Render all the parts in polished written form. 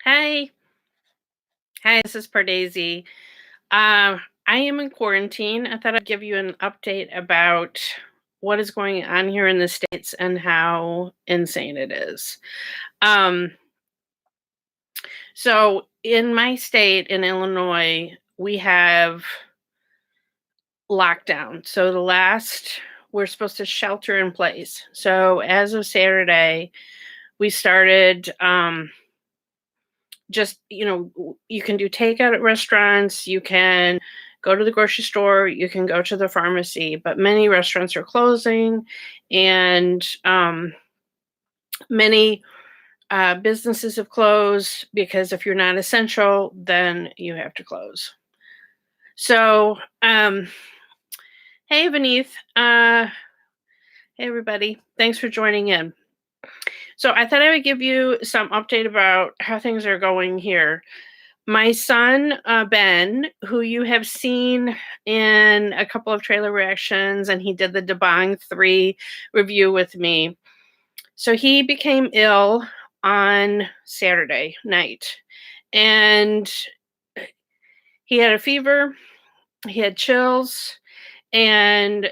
Hi. Hi, this is Pardesi. Uh, I am in quarantine. I thought I'd give you an update about what is going on here in the States and how insane it is. Um, so, in my state, in Illinois, we have lockdown. We're supposed to shelter in place. So, as of Saturday, we started. You can do takeout at restaurants, you can go to the grocery store, you can go to the pharmacy, but many restaurants are closing, and many businesses have closed because if you're not essential, then you have to close. So, hey, Beneath. Hey, everybody. Thanks for joining in. So, I thought I would give you some update about how things are going here. My son, Ben, who you have seen in a couple of trailer reactions, and he did the Debang 3 review with me. So he became ill on Saturday night, and he had a fever, he had chills, and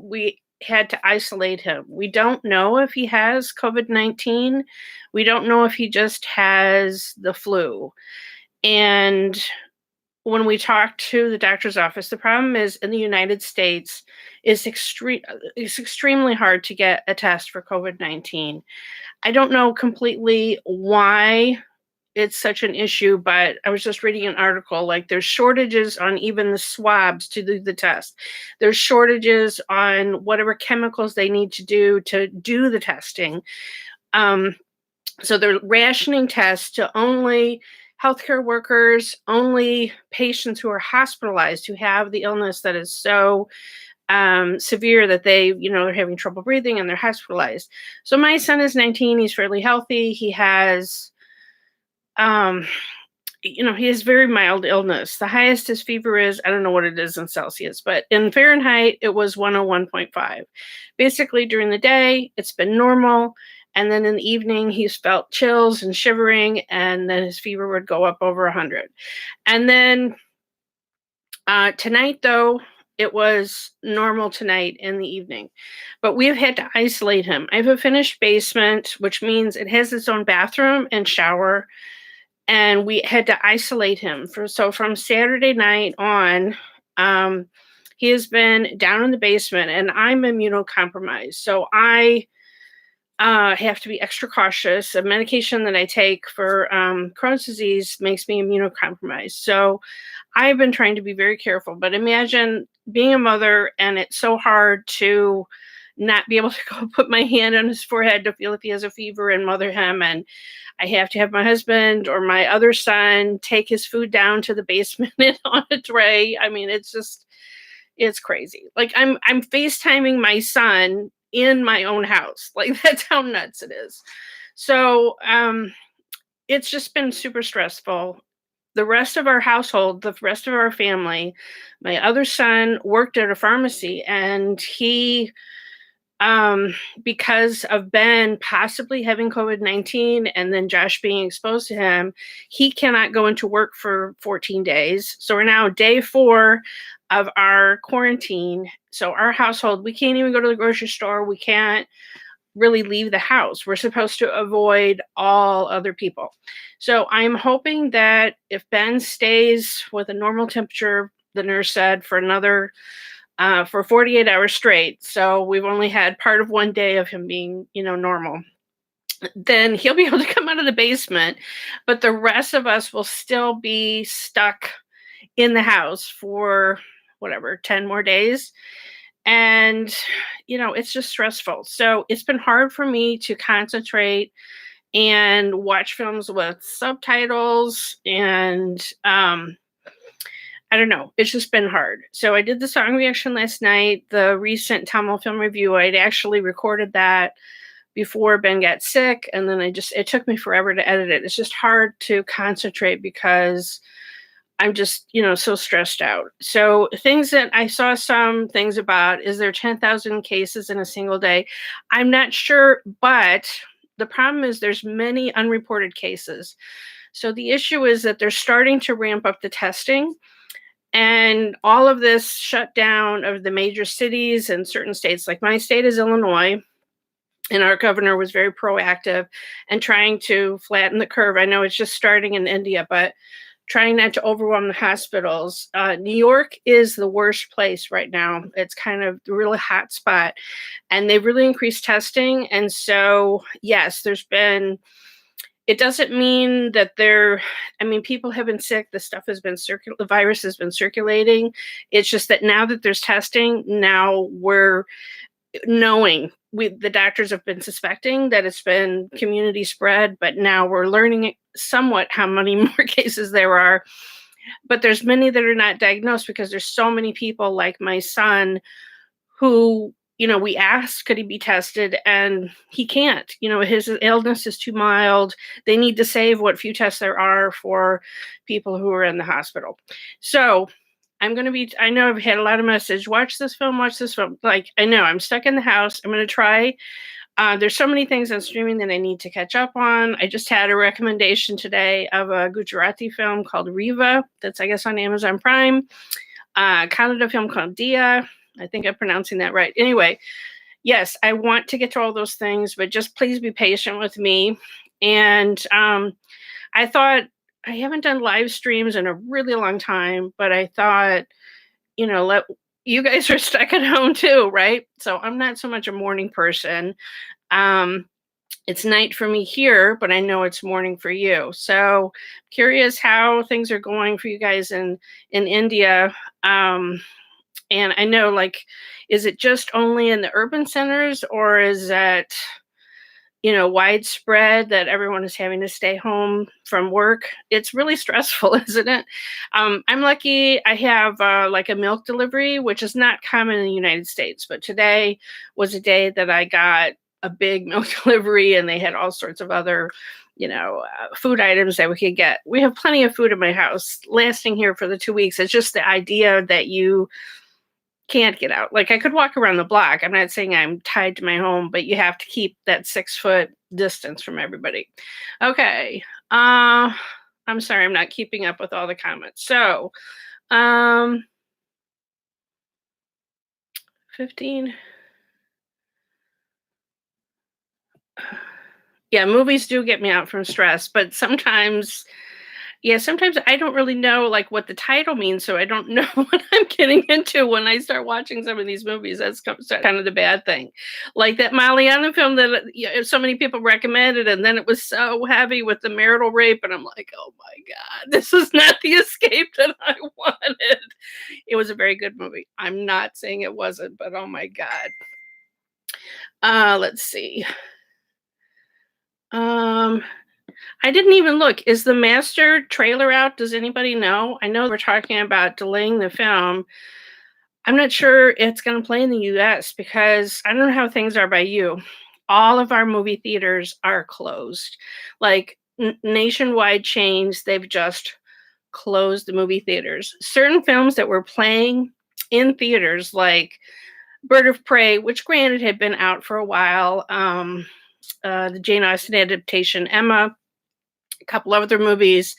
we had to isolate him. We don't know if he has COVID-19. We don't know if he just has the flu. And when we talked to the doctor's office, the problem is in the United States it's extremely hard to get a test for COVID-19. I don't know completely why it's such an issue, but I was just reading an article like there's shortages on even the swabs to do the test. There's shortages on whatever chemicals they need to do the testing. Um, so they're rationing tests to only healthcare workers, only patients who are hospitalized, who have the illness that is so severe that they're having trouble breathing and they're hospitalized. So my son is 19. He's fairly healthy. Um, he has very mild illness. The highest his fever is, I don't know what it is in Celsius, but in Fahrenheit, it was 101.5. Basically, during the day, it's been normal. And then in the evening, he's felt chills and shivering, and then his fever would go up over 100. And then tonight, though, it was normal tonight in the evening. But we've had to isolate him. I have a finished basement, which means it has its own bathroom and shower, and we had to isolate him from Saturday night on. He has been down in the basement, and I'm immunocompromised, so I have to be extra cautious. A medication that I take for Crohn's disease makes me immunocompromised, so I've been trying to be very careful. But imagine being a mother, and it's so hard to not be able to go put my hand on his forehead to feel if he has a fever and mother him. And I have to have my husband or my other son take his food down to the basement and on a tray. I mean, it's crazy. Like I'm FaceTiming my son in my own house. Like that's how nuts it is. So it's just been super stressful. The rest of our household, the rest of our family, my other son worked at a pharmacy, and he because of Ben possibly having COVID-19 and then Josh being exposed to him, he cannot go into work for 14 days. So we're now day 4 of our quarantine. So our household, we can't even go to the grocery store. We can't really leave the house. We're supposed to avoid all other people. So I'm hoping that if Ben stays with a normal temperature, the nurse said, for 48 hours straight. So we've only had part of one day of him being, normal. Then he'll be able to come out of the basement, but the rest of us will still be stuck in the house for whatever, 10 more days. And, it's just stressful. So it's been hard for me to concentrate and watch films with subtitles, and I don't know. It's just been hard. So I did the song reaction last night, the recent Tamil film review. I'd actually recorded that before Ben got sick, and then it took me forever to edit it. It's just hard to concentrate because I'm just, so stressed out. So things that I saw some things about, is there 10,000 cases in a single day? I'm not sure, but the problem is there's many unreported cases. So the issue is that they're starting to ramp up the testing, and all of this shutdown of the major cities and certain states, like my state is Illinois, and our governor was very proactive and trying to flatten the curve. I know it's just starting in India, but trying not to overwhelm the hospitals. New York is the worst place right now. It's kind of the really hot spot, and they've really increased testing. And so, yes, there's been. It doesn't mean that they're. I mean, people have been sick. The stuff has been the virus has been circulating. It's just that now that there's testing, now we're knowing the doctors have been suspecting that it's been community spread, but now we're learning somewhat how many more cases there are. But there's many that are not diagnosed because there's so many people like my son who, we asked, could he be tested? And he can't. His illness is too mild. They need to save what few tests there are for people who are in the hospital. So I know I've had a lot of message, watch this film. Like, I know I'm stuck in the house. I'm going to try. There's so many things on streaming that I need to catch up on. I just had a recommendation today of a Gujarati film called Riva. That's, I guess, on Amazon Prime. Kannada film called Dia. I think I'm pronouncing that right. Anyway, yes, I want to get to all those things, but just please be patient with me. And I thought, I haven't done live streams in a really long time, but I thought, you guys are stuck at home too, right? So I'm not so much a morning person. It's night for me here, but I know it's morning for you. So curious how things are going for you guys in India. And I know, like, is it just only in the urban centers, or is that, widespread that everyone is having to stay home from work? It's really stressful, isn't it? I'm lucky I have like a milk delivery, which is not common in the United States, but today was a day that I got a big milk delivery, and they had all sorts of other, food items that we could get. We have plenty of food in my house lasting here for the 2 weeks. It's just the idea that you can't get out. Like, I could walk around the block. I'm not saying I'm tied to my home, but you have to keep that 6-foot distance from everybody. Okay. I'm sorry, I'm not keeping up with all the comments. So, 15. Yeah, movies do get me out from stress, but sometimes I don't really know, like, what the title means, so I don't know what I'm getting into when I start watching some of these movies. That's kind of the bad thing. Like that Malayalam film that so many people recommended, and then it was so heavy with the marital rape, and I'm like, oh my God, this is not the escape that I wanted. It was a very good movie. I'm not saying it wasn't, but oh my God. Let's see. I didn't even look. Is the Master trailer out? Does anybody know? I know we're talking about delaying the film. I'm not sure it's going to play in the US because I don't know how things are by you. All of our movie theaters are closed. Like nationwide chains, they've just closed the movie theaters. Certain films that were playing in theaters, like Bird of Prey, which granted had been out for a while, the Jane Austen adaptation, Emma, a couple of other movies,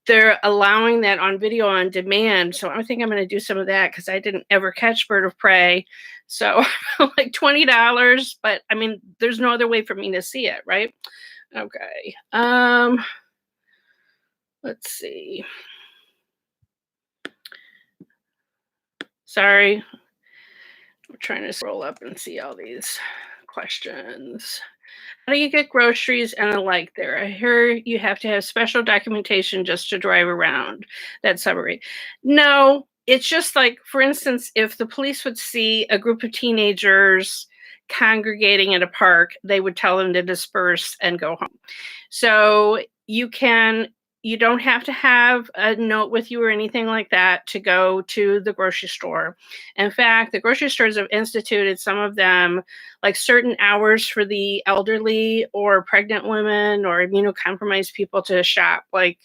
they're allowing that on video on demand. So I think I'm going to do some of that because I didn't ever catch Bird of Prey. So like $20, but I mean, there's no other way for me to see it, right? Okay. Let's see. Sorry. I'm trying to scroll up and see all these questions. How do you get groceries and the like there? I hear you have to have special documentation just to drive around. That summary. No, it's just like, for instance, if the police would see a group of teenagers congregating at a park, they would tell them to disperse and go home. So you don't have to have a note with you or anything like that to go to the grocery store. In fact, the grocery stores have instituted, some of them, like certain hours for the elderly or pregnant women or immunocompromised people to shop. Like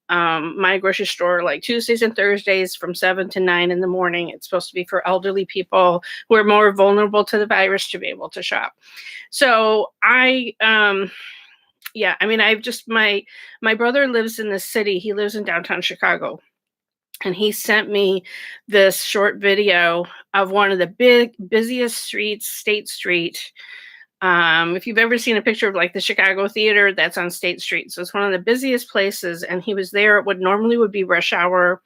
my grocery store like Tuesdays and Thursdays from 7 to 9 in the morning. It's supposed to be for elderly people who are more vulnerable to the virus to be able to shop. So yeah, I mean, I've just my brother lives in the city. He lives in downtown Chicago. And he sent me this short video of one of the busiest streets, State Street. If you've ever seen a picture of like the Chicago Theater, that's on State Street. So it's one of the busiest places. And he was there at what normally would be rush hour,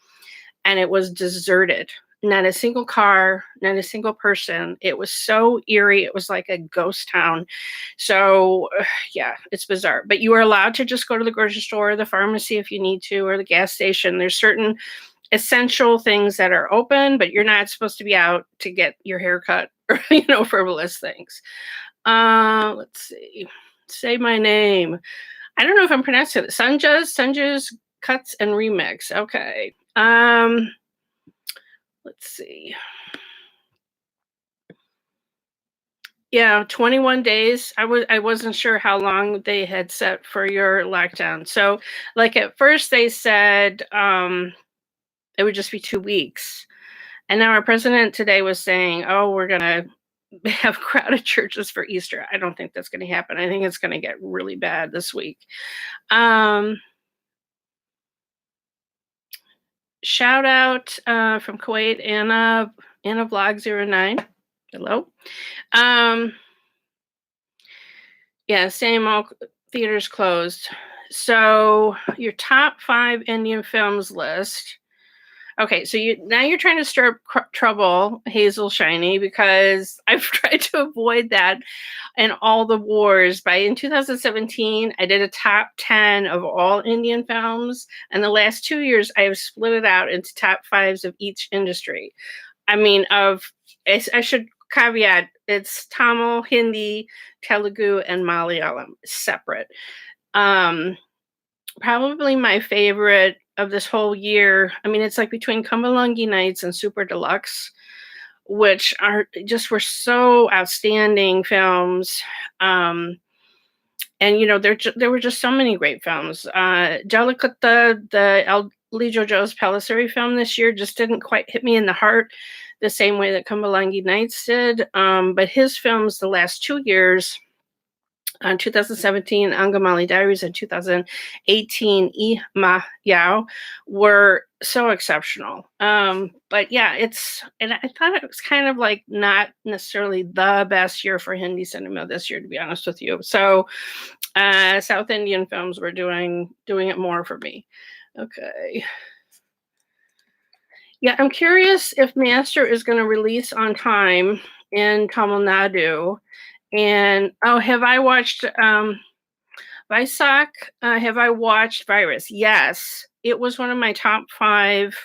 and it was deserted. Not a single car, not a single person. It was so eerie. It was like a ghost town. So, yeah, it's bizarre. But you are allowed to just go to the grocery store or the pharmacy if you need to, or the gas station. There's certain essential things that are open, but you're not supposed to be out to get your hair cut or, frivolous things. Let's see. Say my name. I don't know if I'm pronouncing it. Sanja's Cuts and Remix. Okay. Let's see. Yeah, 21 days. I wasn't sure how long they had set for your lockdown. So, like at first they said it would just be 2 weeks. And now our president today was saying, "Oh, we're going to have crowded churches for Easter." I don't think that's going to happen. I think it's going to get really bad this week. Shout out from Kuwait, Anna Vlog09. Hello. Yeah, same, all theaters closed. So your top 5 Indian films list. Okay, so you're trying to stir up trouble, Hazel Shiny, because I've tried to avoid that in all the wars. In 2017, I did a top 10 of all Indian films, and the last 2 years I have split it out into top 5s of each industry. I mean, I should caveat, it's Tamil, Hindi, Telugu, and Malayalam separate. Probably my favorite of this whole year, I mean, it's like between Kambalangi Nights and Super Deluxe, which were so outstanding films. And there were just so many great films. Jallikutta, the Lee Jojo's Pelissari film this year, just didn't quite hit me in the heart the same way that Kambalangi Nights did. But his films the last 2 years, 2017 Angamali Diaries and 2018 Ma Yao, were so exceptional. But yeah, and I thought it was kind of like not necessarily the best year for Hindi cinema this year, to be honest with you. So South Indian films were doing it more for me. Okay. Yeah, I'm curious if Master is going to release on time in Tamil Nadu. And have I watched Vaisak? Have I watched Virus? Yes, it was one of my top 5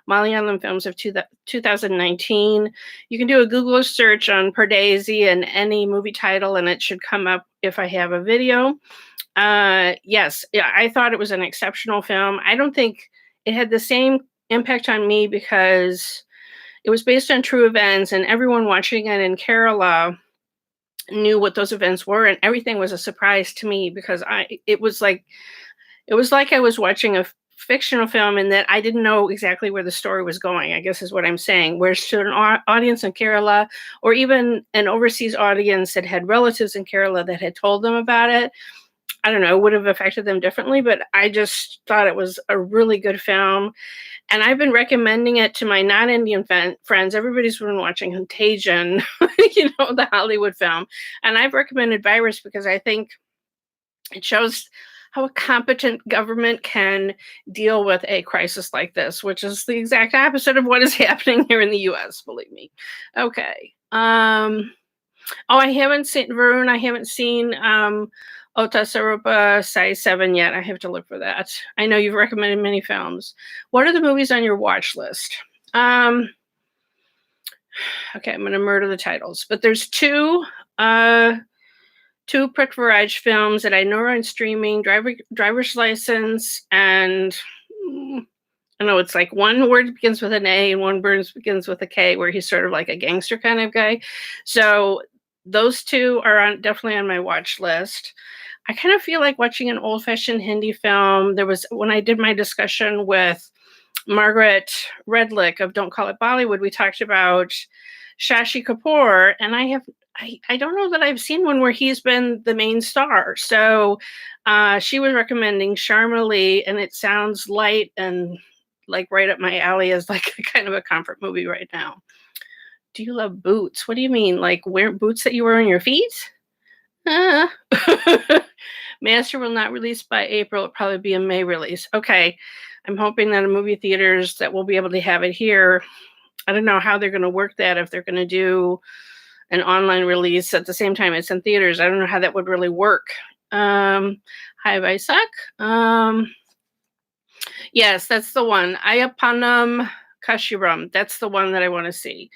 Malayalam films of 2019. You can do a Google search on Pardesi and any movie title, and it should come up if I have a video. Yes, I thought it was an exceptional film. I don't think it had the same impact on me because it was based on true events, and everyone watching it in Kerala knew what those events were, and everything was a surprise to me because it was like I was watching a fictional film and that I didn't know exactly where the story was going, I guess is what I'm saying. Whereas to an audience in Kerala, or even an overseas audience that had relatives in Kerala that had told them about it, I don't know, it would have affected them differently, but I just thought it was a really good film. And I've been recommending it to my non-Indian friends. Everybody's been watching Contagion, the Hollywood film. And I've recommended Virus because I think it shows how a competent government can deal with a crisis like this, which is the exact opposite of what is happening here in the U.S., believe me. Okay. I haven't seen Varun. I haven't seen Ota Sarupa Size 7 yet. I have to look for that. I know you've recommended many films. What are the movies on your watch list? Okay, I'm going to murder the titles. But there's two Prithviraj films that I know are on streaming, Driver's License, and I know it's like one word begins with an A and one word begins with a K, where he's sort of like a gangster kind of guy. So those two are definitely on my watch list. I kind of feel like watching an old-fashioned Hindi film. There was when I did my discussion with Margaret Redlick of Don't Call It Bollywood, we talked about Shashi Kapoor, and I don't know that I've seen one where he's been the main star. So she was recommending Sharma Lee, and it sounds light and like right up my alley as like kind of a comfort movie right now. Do you love boots? What do you mean? Like wear boots that you wear on your feet? Uh. Master will not release by April. It'll probably be a May release. Okay. I'm hoping that in movie theaters that we'll be able to have it here. I don't know how they're going to work that if they're going to do an online release at the same time it's in theaters. I don't know how that would really work. Hi, Vaisak. Yes, that's the one. Ayapanam Kashiram. That's the one that I want to see.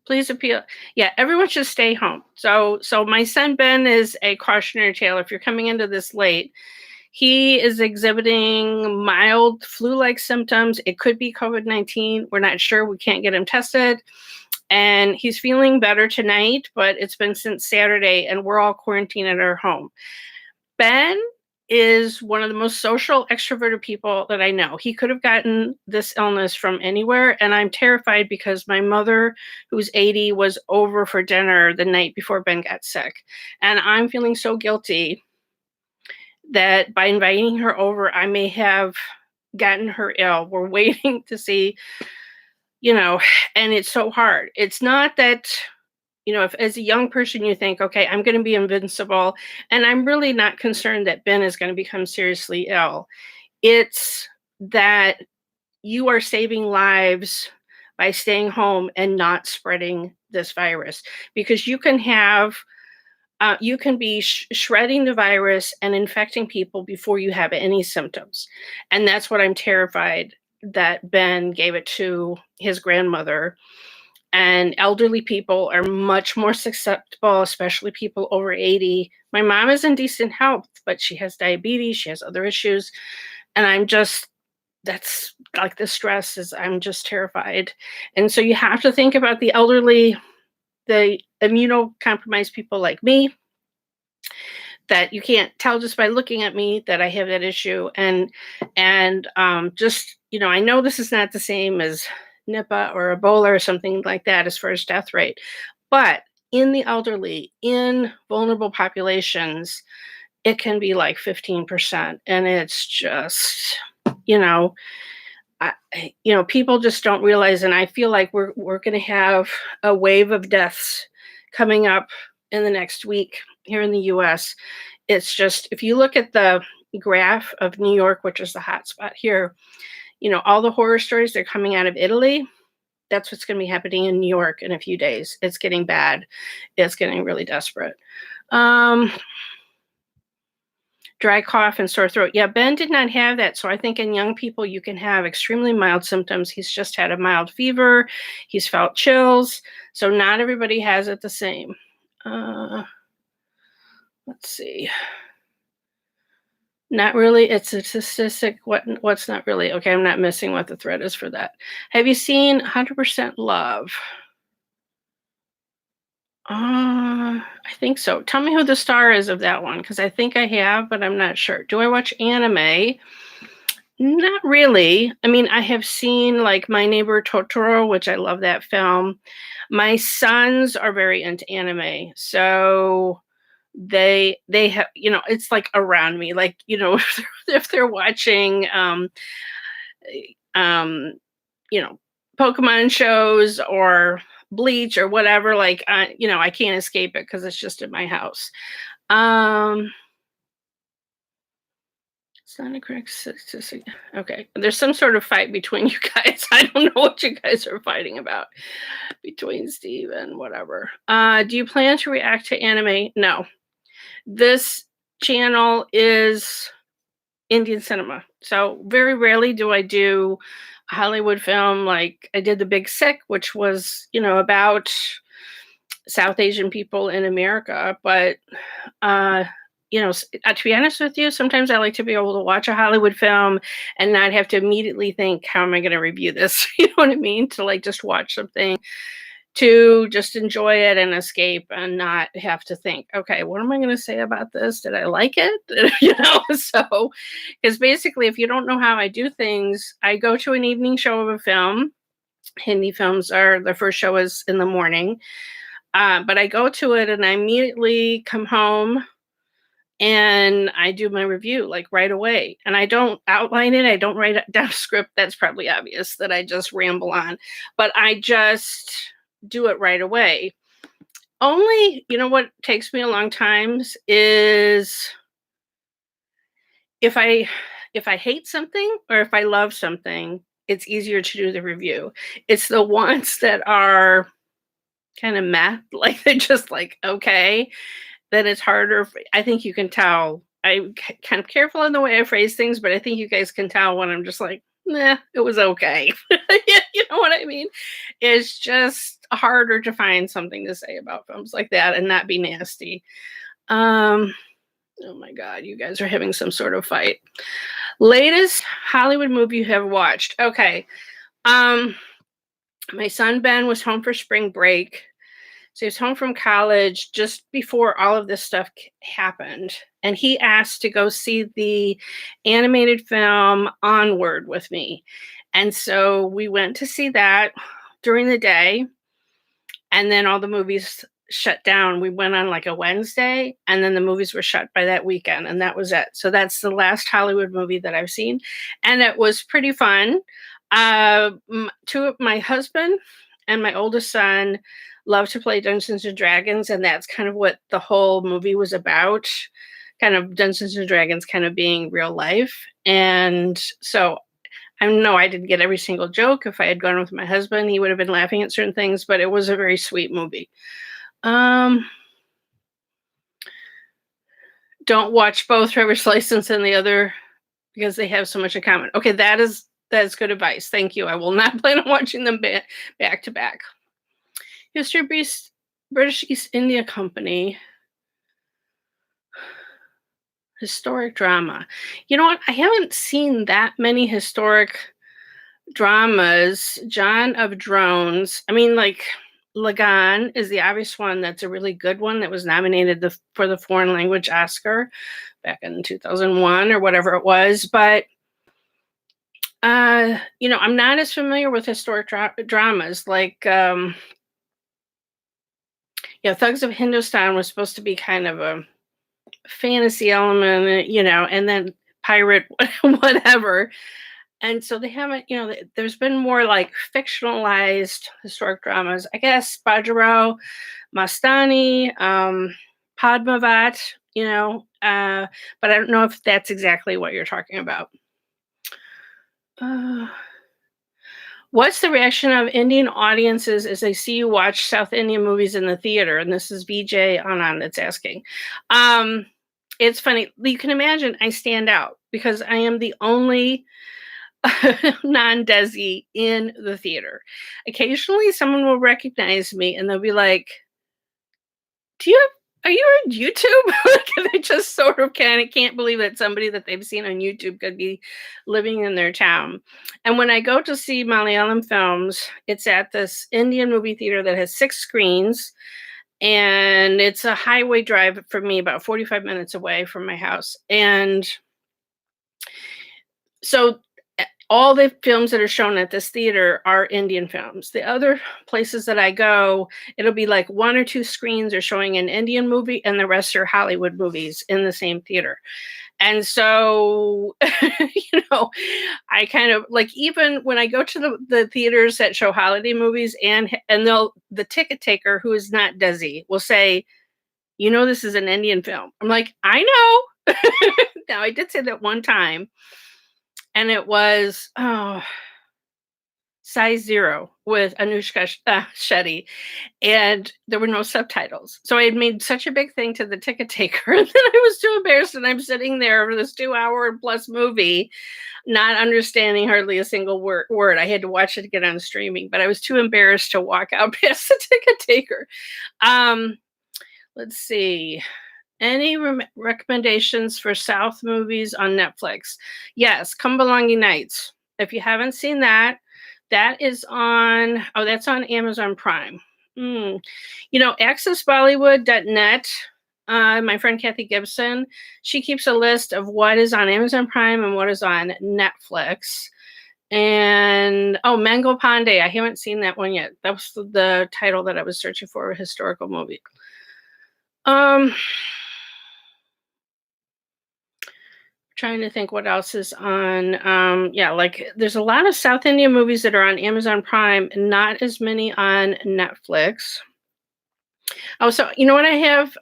Please appeal. Yeah, everyone should stay home. So my son Ben is a cautionary tale. If you're coming into this late, he is exhibiting mild flu-like symptoms. It could be COVID-19. We're not sure. We can't get him tested. And he's feeling better tonight, but it's been since Saturday, and we're all quarantined at our home. Ben is one of the most social, extroverted people that I know. He could have gotten this illness from anywhere, and I'm terrified because my mother, who's 80, was over for dinner the night before Ben got sick. And I'm feeling so guilty that by inviting her over, I may have gotten her ill. We're waiting to see, and it's so hard. It's not that, if as a young person you think, okay, I'm going to be invincible, and I'm really not concerned that Ben is going to become seriously ill. It's that you are saving lives by staying home and not spreading this virus, because you can be shredding the virus and infecting people before you have any symptoms. And that's what I'm terrified that Ben gave it to his grandmother. And elderly people are much more susceptible, especially people over 80. My mom is in decent health, but she has diabetes, she has other issues. And that's like the stress is, I'm just terrified. And so you have to think about the elderly, the immunocompromised people like me, that you can't tell just by looking at me that I have that issue. And just, I know this is not the same as Nipah or Ebola or something like that as far as death rate, but in the elderly, in vulnerable populations, it can be like 15%. And it's just, people just don't realize. And I feel like we're going to have a wave of deaths coming up in the next week here in the US. It's just, if you look at the graph of New York, which is the hot spot here, all the horror stories, they're coming out of Italy. That's what's going to be happening in New York in a few days. It's getting bad. It's getting really desperate. Dry cough and sore throat. Yeah, Ben did not have that. So I think in young people, you can have extremely mild symptoms. He's just had a mild fever. He's felt chills. So not everybody has it the same. Let's see. Not really. It's a statistic. What's not really? Okay, I'm not missing what the thread is for that. Have you seen 100% Love? I think so. Tell me who the star is of that one, because I think I have, but I'm not sure. Do I watch anime? Not really. I mean, I have seen like My Neighbor Totoro, which I love that film. My sons are very into anime, so they have, it's like around me, like, if they're watching Pokemon shows or Bleach or whatever, like I can't escape it because it's just in my house. It's not a correct statistic. Okay, there's some sort of fight between you guys. I don't know what you guys are fighting about between Steve and whatever. Do you plan to react to anime? No. This channel is Indian cinema. So very rarely do I do a Hollywood film. Like I did The Big Sick, which was, about South Asian people in America. But, to be honest with you, sometimes I like to be able to watch a Hollywood film and not have to immediately think, how am I going to review this? You know what I mean? To like just watch something. to just enjoy it and escape and not have to think, okay, what am I going to say about this? Did I like it? So, because basically, if you don't know how I do things, I go to an evening show of a film. Hindi films are the first show is in the morning, but I go to it and I immediately come home and I do my review like right away. And I don't outline it. I don't write it down a script. That's probably obvious that I just ramble on, but I just do it right away. Only, what takes me a long times is if I hate something or if I love something, it's easier to do the review. It's the ones that are kind of meh, like they're just like, okay, then it's harder. I think you can tell. I'm kind of careful in the way I phrase things, but I think you guys can tell when I'm just like, nah, it was okay. You know what I mean? It's just harder to find something to say about films like that and not be nasty. Oh my God, you guys are having some sort of fight. Latest Hollywood movie you have watched. Okay. My son Ben was home for spring break. So he was home from college just before all of this stuff happened. And he asked to go see the animated film Onward with me. And so we went to see that during the day. And then all the movies shut down. We went on like a Wednesday, and then the movies were shut by that weekend. And that was it. So that's the last Hollywood movie that I've seen. And it was pretty fun. My husband and my oldest son love to play Dungeons and Dragons, and that's kind of what the whole movie was about. Kind of Dungeons and Dragons kind of being real life. And so I know I didn't get every single joke. If I had gone with my husband, he would have been laughing at certain things, but it was a very sweet movie. Don't watch both Trevor's License and the other because they have so much in common. Okay, that is good advice. Thank you. I will not plan on watching them back to back. History of British East India Company. Historic drama. You know what? I haven't seen that many historic dramas. John of Drones. I mean, like, Lagan is the obvious one that's a really good one that was nominated for the Foreign Language Oscar back in 2001 or whatever it was. But, I'm not as familiar with historic dramas. Like, Thugs of Hindustan was supposed to be kind of a fantasy element, and then pirate, whatever. And so they haven't, there's been more like fictionalized historic dramas. I guess Bajrao, Mastani, Padmavat, but I don't know if that's exactly what you're talking about. What's the reaction of Indian audiences as they see you watch South Indian movies in the theater? And this is VJ Anand that's asking. It's funny. You can imagine I stand out because I am the only non-Desi in the theater. Occasionally someone will recognize me and they'll be like, are you on YouTube? They just sort of can't believe that somebody that they've seen on YouTube could be living in their town. And when I go to see Malayalam films, it's at this Indian movie theater that has 6 screens. And it's a highway drive for me, about 45 minutes away from my house. And so all the films that are shown at this theater are Indian films. The other places that I go, it'll be like 1 or 2 screens are showing an Indian movie and the rest are Hollywood movies in the same theater. And so, I kind of like, even when I go to the theaters that show holiday movies and the ticket taker who is not Desi will say, this is an Indian film. I'm like, I know. Now I did say that one time. And it was Size Zero with Anushka Shetty, and there were no subtitles. So I had made such a big thing to the ticket taker, and then I was too embarrassed, and I'm sitting there for this 2-hour plus movie, not understanding hardly a single word. I had to watch it again on streaming, but I was too embarrassed to walk out past the ticket taker. Let's see. Any recommendations for South movies on Netflix? Yes, Kumbalangi Nights. If you haven't seen that, that's on Amazon Prime. Mm. accessbollywood.net, my friend Kathy Gibson, she keeps a list of what is on Amazon Prime and what is on Netflix. And Mango Pandey, I haven't seen that one yet. That was the title that I was searching for, a historical movie. Um, trying to think what else is on. Yeah, like there's a lot of South Indian movies that are on Amazon Prime, and not as many on Netflix. Oh, so you know what? I have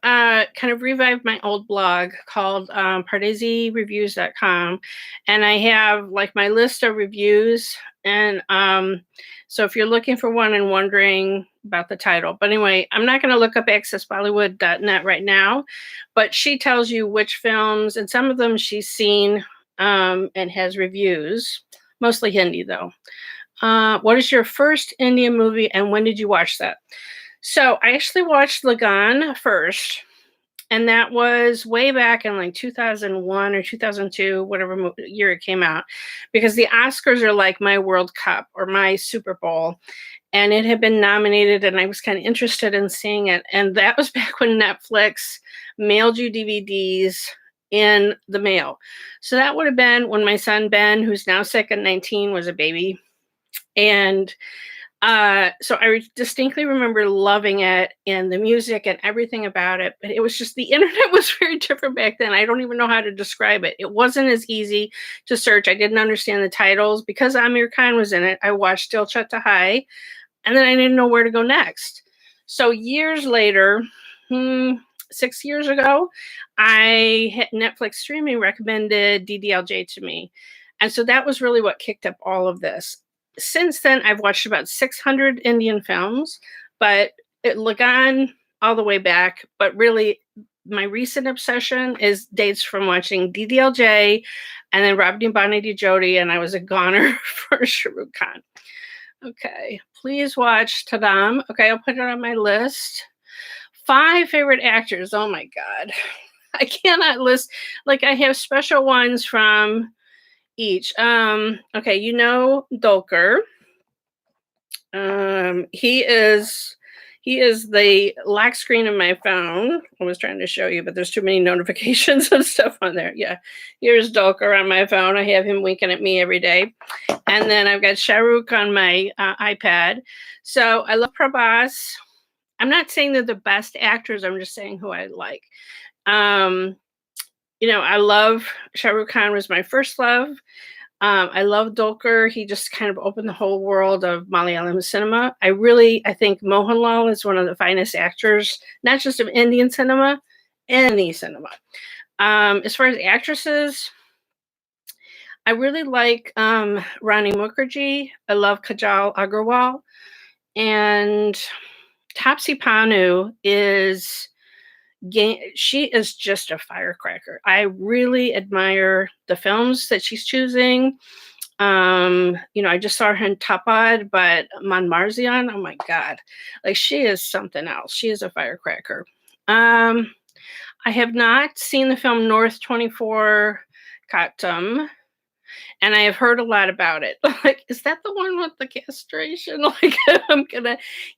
kind of revived my old blog called PardesiReviews.com, and I have like my list of reviews. And so if you're looking for one and wondering about the title, but anyway, I'm not going to look up accessbollywood.net right now, but she tells you which films, and some of them she's seen and has reviews, mostly Hindi though. What is your first Indian movie, and when did you watch that? So I actually watched Lagan first, and that was way back in like 2001 or 2002, whatever year it came out, because the Oscars are like my World Cup or my Super Bowl, and it had been nominated, and I was kind of interested in seeing it. And that was back when Netflix mailed you DVDs in the mail. So that would have been when my son Ben, who's now sick at 19, was a baby. And so I distinctly remember loving it and the music and everything about it, but it was just the internet was very different back then. I don't even know how to describe it. It wasn't as easy to search. I didn't understand the titles. Because Amir Khan was in it, I watched Dil Chutta Hai, and then I didn't know where to go next. So years later, 6 years ago, I hit Netflix streaming recommended DDLJ to me. And so that was really what kicked up all of this. Since then, I've watched about 600 Indian films, but Lagan all the way back. But really, my recent obsession is dates from watching DDLJ and then Robin Bonnie Jodi, and I was a goner for Shah Rukh Khan. Okay, please watch Tadam. Okay, I'll put it on my list. 5 favorite actors. Oh my God. I cannot list, like I have special ones from each. Okay, Dolker. He is the lock screen of my phone. I was trying to show you, but there's too many notifications and stuff on there. Yeah, here's Dolker on my phone. I have him winking at me every day. And then I've got Shah Rukh on my iPad. So I love Prabhas. I'm not saying they're the best actors. I'm just saying who I like. I love Shah Rukh Khan was my first love. I love Dolker. He just kind of opened the whole world of Malayalam cinema. I think Mohanlal is one of the finest actors, not just of Indian cinema, any cinema. As far as actresses, I really like Rani Mukherjee. I love Kajal Agarwal. And Taapsee Pannu she is just a firecracker. I really admire the films that she's choosing. I just saw her in Tapad, but Manmarzian, oh my God. Like she is something else. She is a firecracker. I have not seen the film North 24 Katam, and I have heard a lot about it. Like, is that the one with the castration? Like,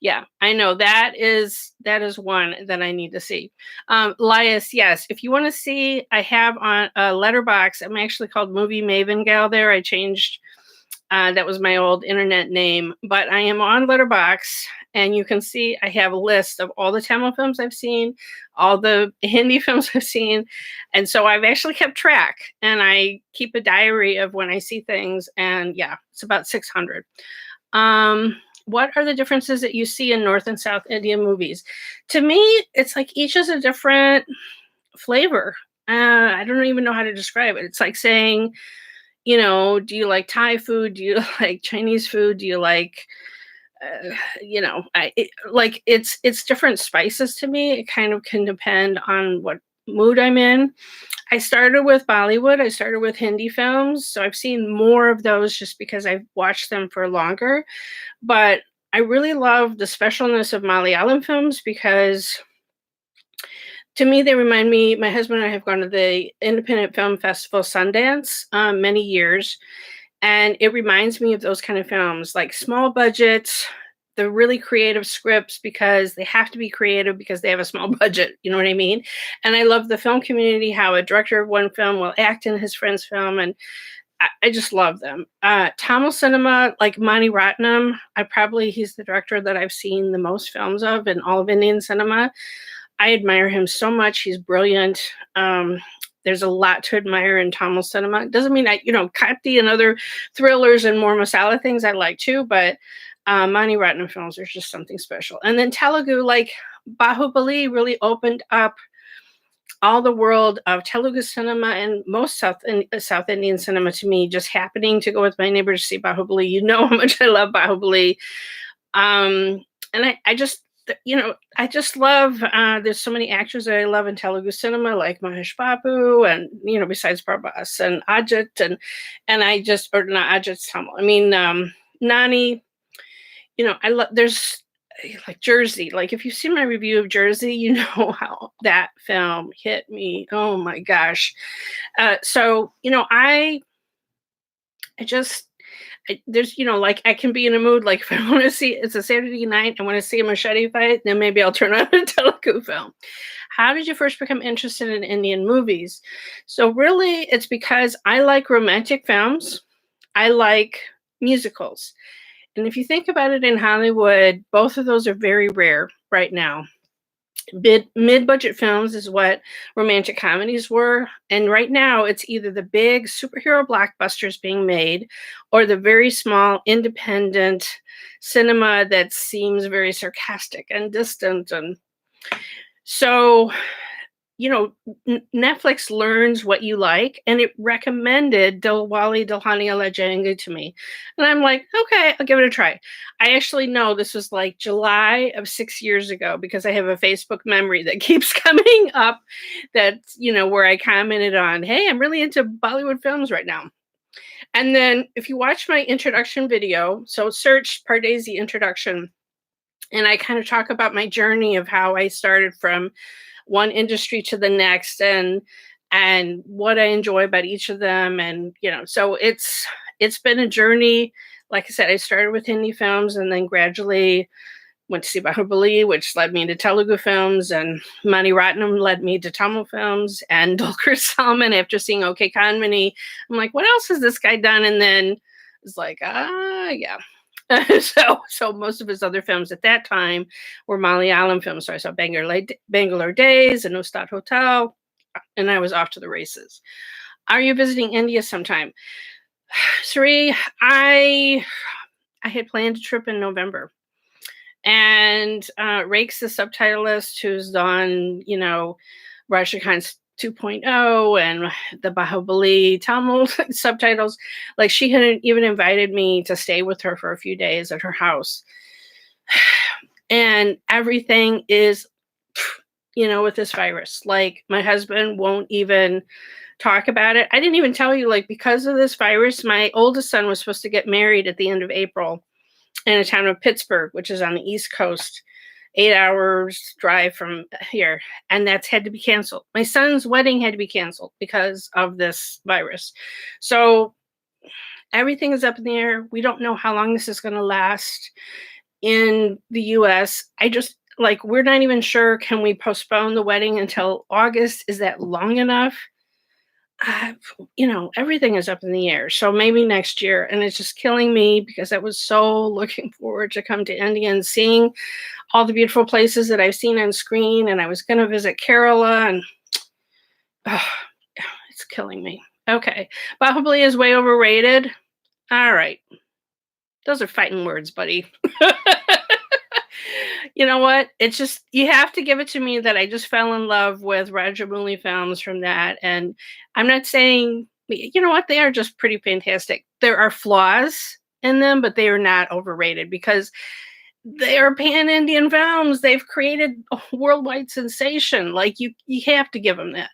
yeah, I know that is one that I need to see. Lias, yes, if you want to see, I have on a Letterbox. I'm actually called Movie Maven Gal there. I changed. That was my old internet name, but I am on Letterbox, and you can see I have a list of all the Tamil films I've seen, all the Hindi films I've seen, and so I've actually kept track, and I keep a diary of when I see things, and yeah, it's about 600. What are the differences that you see in North and South Indian movies? To me, it's like each is a different flavor. I don't even know how to describe it. It's like saying, do you like Thai food? Do you like Chinese food? Do you like, it's different spices to me. It kind of can depend on what mood I'm in. I started with Bollywood. I started with Hindi films. So I've seen more of those just because I've watched them for longer. But I really love the specialness of Malayalam films because to me, they remind me, my husband and I have gone to the Independent Film Festival Sundance many years, and it reminds me of those kind of films, like small budgets, the really creative scripts because they have to be creative because they have a small budget. You know what I mean? And I love the film community, how a director of one film will act in his friend's film. And I just love them. Tamil cinema, like Mani Ratnam, he's the director that I've seen the most films of in all of Indian cinema. I admire him so much. He's brilliant. There's a lot to admire in Tamil cinema. It doesn't mean Kapti and other thrillers and more masala things I like too, but Mani Ratnam films are just something special. And then Telugu, like Bahubali, really opened up all the world of Telugu cinema and most South Indian cinema to me. Just happening to go with my neighbor to see Bahubali, you know how much I love Bahubali. And I just love, there's so many actors that I love in Telugu cinema, like Mahesh Babu and, besides Prabhas and Ajit and I just, or not Ajit's Tamil. I mean, Nani, I love, there's like Jersey. Like if you've seen my review of Jersey, you know how that film hit me. Oh my gosh. There's, like I can be in a mood, like if I want to see, it's a Saturday night, I want to see a machete fight, then maybe I'll turn on a Telugu film. How did you first become interested in Indian movies? So really, it's because I like romantic films. I like musicals. And if you think about it in Hollywood, both of those are very rare right now. Mid-budget films is what romantic comedies were. And right now, it's either the big superhero blockbusters being made or the very small independent cinema that seems very sarcastic and distant. And so, Netflix learns what you like, and it recommended Dilwale Dulhania Le Jayenge to me. And I'm like, okay, I'll give it a try. I actually know this was like July of 6 years ago because I have a Facebook memory that keeps coming up that's, where I commented on, hey, I'm really into Bollywood films right now. And then if you watch my introduction video, so search Pardesi introduction, and I kind of talk about my journey of how I started from one industry to the next and what I enjoy about each of them. And, so it's been a journey. Like I said, I started with Hindi films and then gradually went to see Bahubali, which led me to Telugu films, and Mani Ratnam led me to Tamil films, and Dulquer Salman, after seeing OK Kanmani, I'm like, what else has this guy done? And then it's like, yeah. So most of his other films at that time were Malayalam films. So I saw Bangalore Days and Ustad Hotel, and I was off to the races. Are you visiting India sometime? Sri, I had planned a trip in November. And Rakes, the subtitlist, who's done, Rajnikant's 2.0 and the Bahubali Tamil subtitles, like she had even invited me to stay with her for a few days at her house. And everything is, with this virus, like my husband won't even talk about it. I didn't even tell you, like, because of this virus, my oldest son was supposed to get married at the end of April in a town of Pittsburgh, which is on the East Coast, 8 hours drive from here, and that's had to be canceled. My son's wedding had to be canceled because of this virus. So everything is up in the air. We don't know how long this is going to last in the US. We're not even sure, can we postpone the wedding until August? Is that long enough? Everything is up in the air. So maybe next year. And it's just killing me because I was so looking forward to come to India and seeing all the beautiful places that I've seen on screen. And I was going to visit Kerala, and it's killing me. Okay. Bahubali is way overrated. All right. Those are fighting words, buddy. You know what? It's just, you have to give it to me that I just fell in love with Rajamouli films from that. And I'm not saying, you know what? They are just pretty fantastic. There are flaws in them, but they are not overrated because they are pan-Indian films. They've created a worldwide sensation. Like you have to give them that.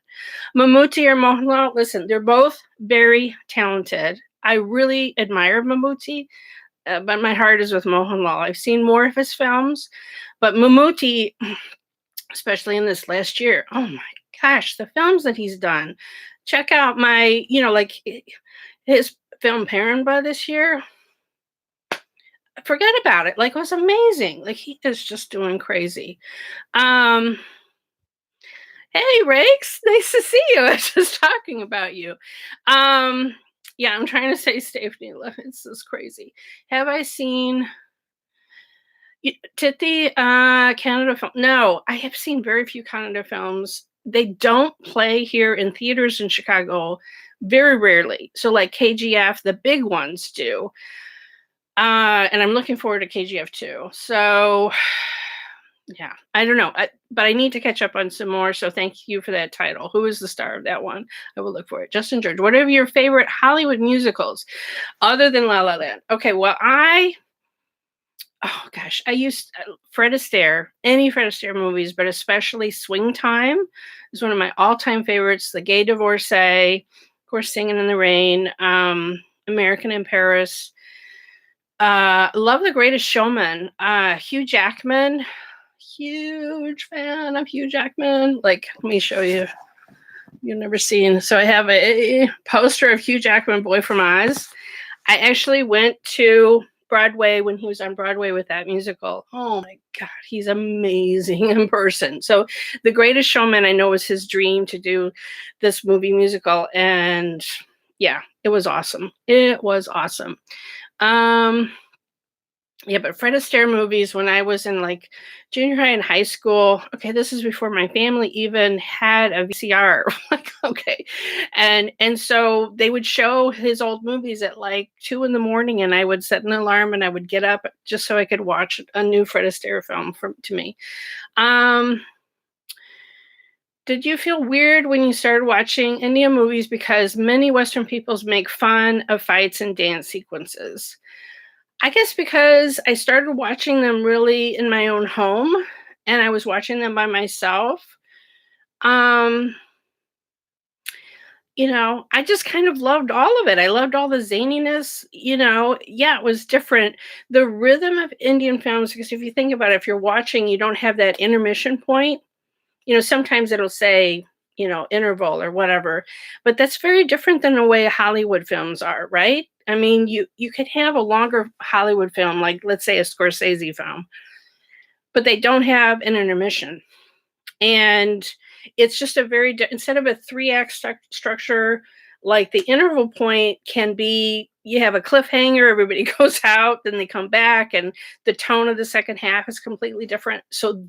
Mammootty or Mohanlal, listen, they're both very talented. I really admire Mammootty. But my heart is with Mohanlal. I've seen more of his films, but Mammootty, especially in this last year, oh my gosh, the films that he's done. Check out my, his film Paranba this year. forget about it. Like, it was amazing. Like, he is just doing crazy. Um, hey, Rakes, nice to see you. I was just talking about you. Um, yeah, I'm trying to say Stephanie. It's just crazy. Have I seen Titi Canada film? No, I have seen very few Canada films. They don't play here in theaters in Chicago very rarely. So, like KGF, the big ones do. And I'm looking forward to KGF too. So, yeah, I don't know, but I need to catch up on some more. So, thank you for that title. Who is the star of that one? I will look for it. Justin George. What are your favorite Hollywood musicals other than La La Land? Okay, well, oh gosh, I used Fred Astaire, any Fred Astaire movies, but especially Swing Time is one of my all-time favorites. The Gay Divorcee, of course, Singing in the Rain, American in Paris. Love The Greatest Showman. Hugh Jackman, huge fan of Hugh Jackman. Like, let me show you. You've never seen. So I have a poster of Hugh Jackman, Boy from Oz. I actually went to Broadway when he was on Broadway with that musical. Oh my God, he's amazing in person. So The Greatest Showman, I know, was his dream to do this movie musical. And yeah, it was awesome. It was awesome. Yeah, but Fred Astaire movies when I was in like junior high and high school. Okay, this is before my family even had a VCR. Like, okay, and so they would show his old movies at like 2 in the morning, and I would set an alarm and I would get up just so I could watch a new Fred Astaire film to me. Um, did you feel weird when you started watching Indian movies because many Western peoples make fun of fights and dance sequences? I guess because I started watching them really in my own home and I was watching them by myself. Um, I just kind of loved all of it. I loved all the zaniness, Yeah, it was different. The rhythm of Indian films, because if you think about it, if you're watching, you don't have that intermission point. Sometimes it'll say, interval or whatever, but that's very different than the way Hollywood films are, right? I mean, you could have a longer Hollywood film, like let's say a Scorsese film, but they don't have an intermission. And it's just instead of a three-act structure, like the interval point can be you have a cliffhanger, everybody goes out, then they come back, and the tone of the second half is completely different. So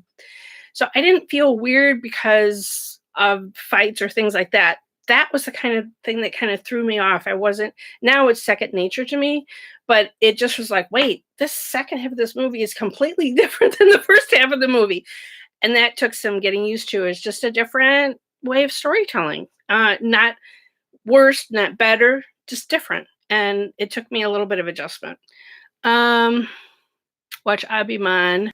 I didn't feel weird because of fights or things like that. That was the kind of thing that kind of threw me off. Now it's second nature to me, but it just was like, wait, this second half of this movie is completely different than the first half of the movie. And that took some getting used to. It's just a different way of storytelling. Not worse, not better, just different. And it took me a little bit of adjustment. Watch Abhiman.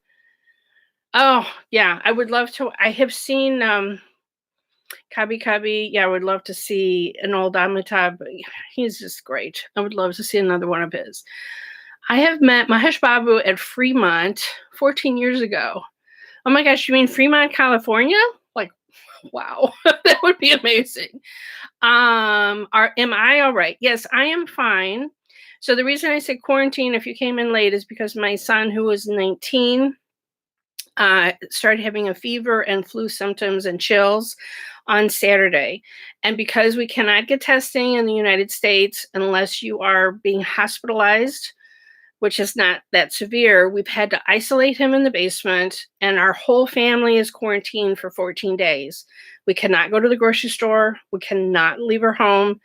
Oh, yeah, I would love to. I have seen Kabi Kabi. Yeah, I would love to see an old Amitabh. He's just great. I would love to see another one of his. I have met Mahesh Babu at Fremont 14 years ago. Oh my gosh, you mean Fremont, California? Like, wow, that would be amazing. Am I all right? Yes, I am fine. So the reason I said quarantine if you came in late is because my son, who was 19, started having a fever and flu symptoms and chills on Saturday. And because we cannot get testing in the United States unless you are being hospitalized, which is not that severe, we've had to isolate him in the basement, and our whole family is quarantined for 14 days. We cannot go to the grocery store. We cannot leave our home.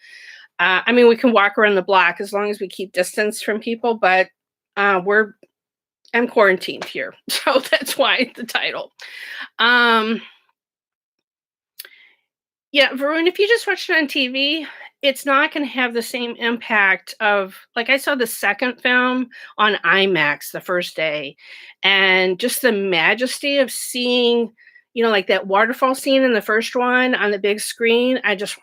We can walk around the block as long as we keep distance from people, but I'm quarantined here. So that's why the title. Yeah, Varun, if you just watch it on TV, it's not going to have the same impact of, like, I saw the second film on IMAX the first day, and just the majesty of seeing, like that waterfall scene in the first one on the big screen. I just,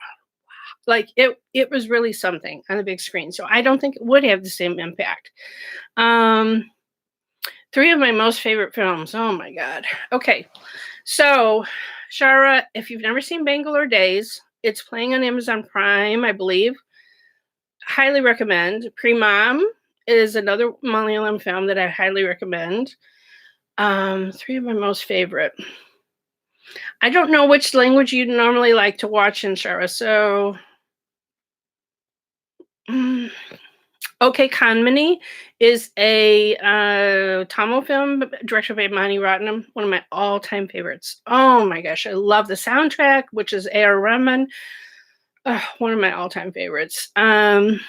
like, it was really something on the big screen. So I don't think it would have the same impact. 3 of my most favorite films. Oh my God. Okay. So, Shara, if you've never seen Bangalore Days, it's playing on Amazon Prime, I believe. Highly recommend. Premam is another Malayalam film that I highly recommend. Three of my most favorite. I don't know which language you normally like to watch in Shara, so mm, Okay, Kanmani is a Tamil film directed by Mani Ratnam, one of my all-time favorites. Oh my gosh, I love the soundtrack, which is A.R. Rahman. One of my all-time favorites. Let's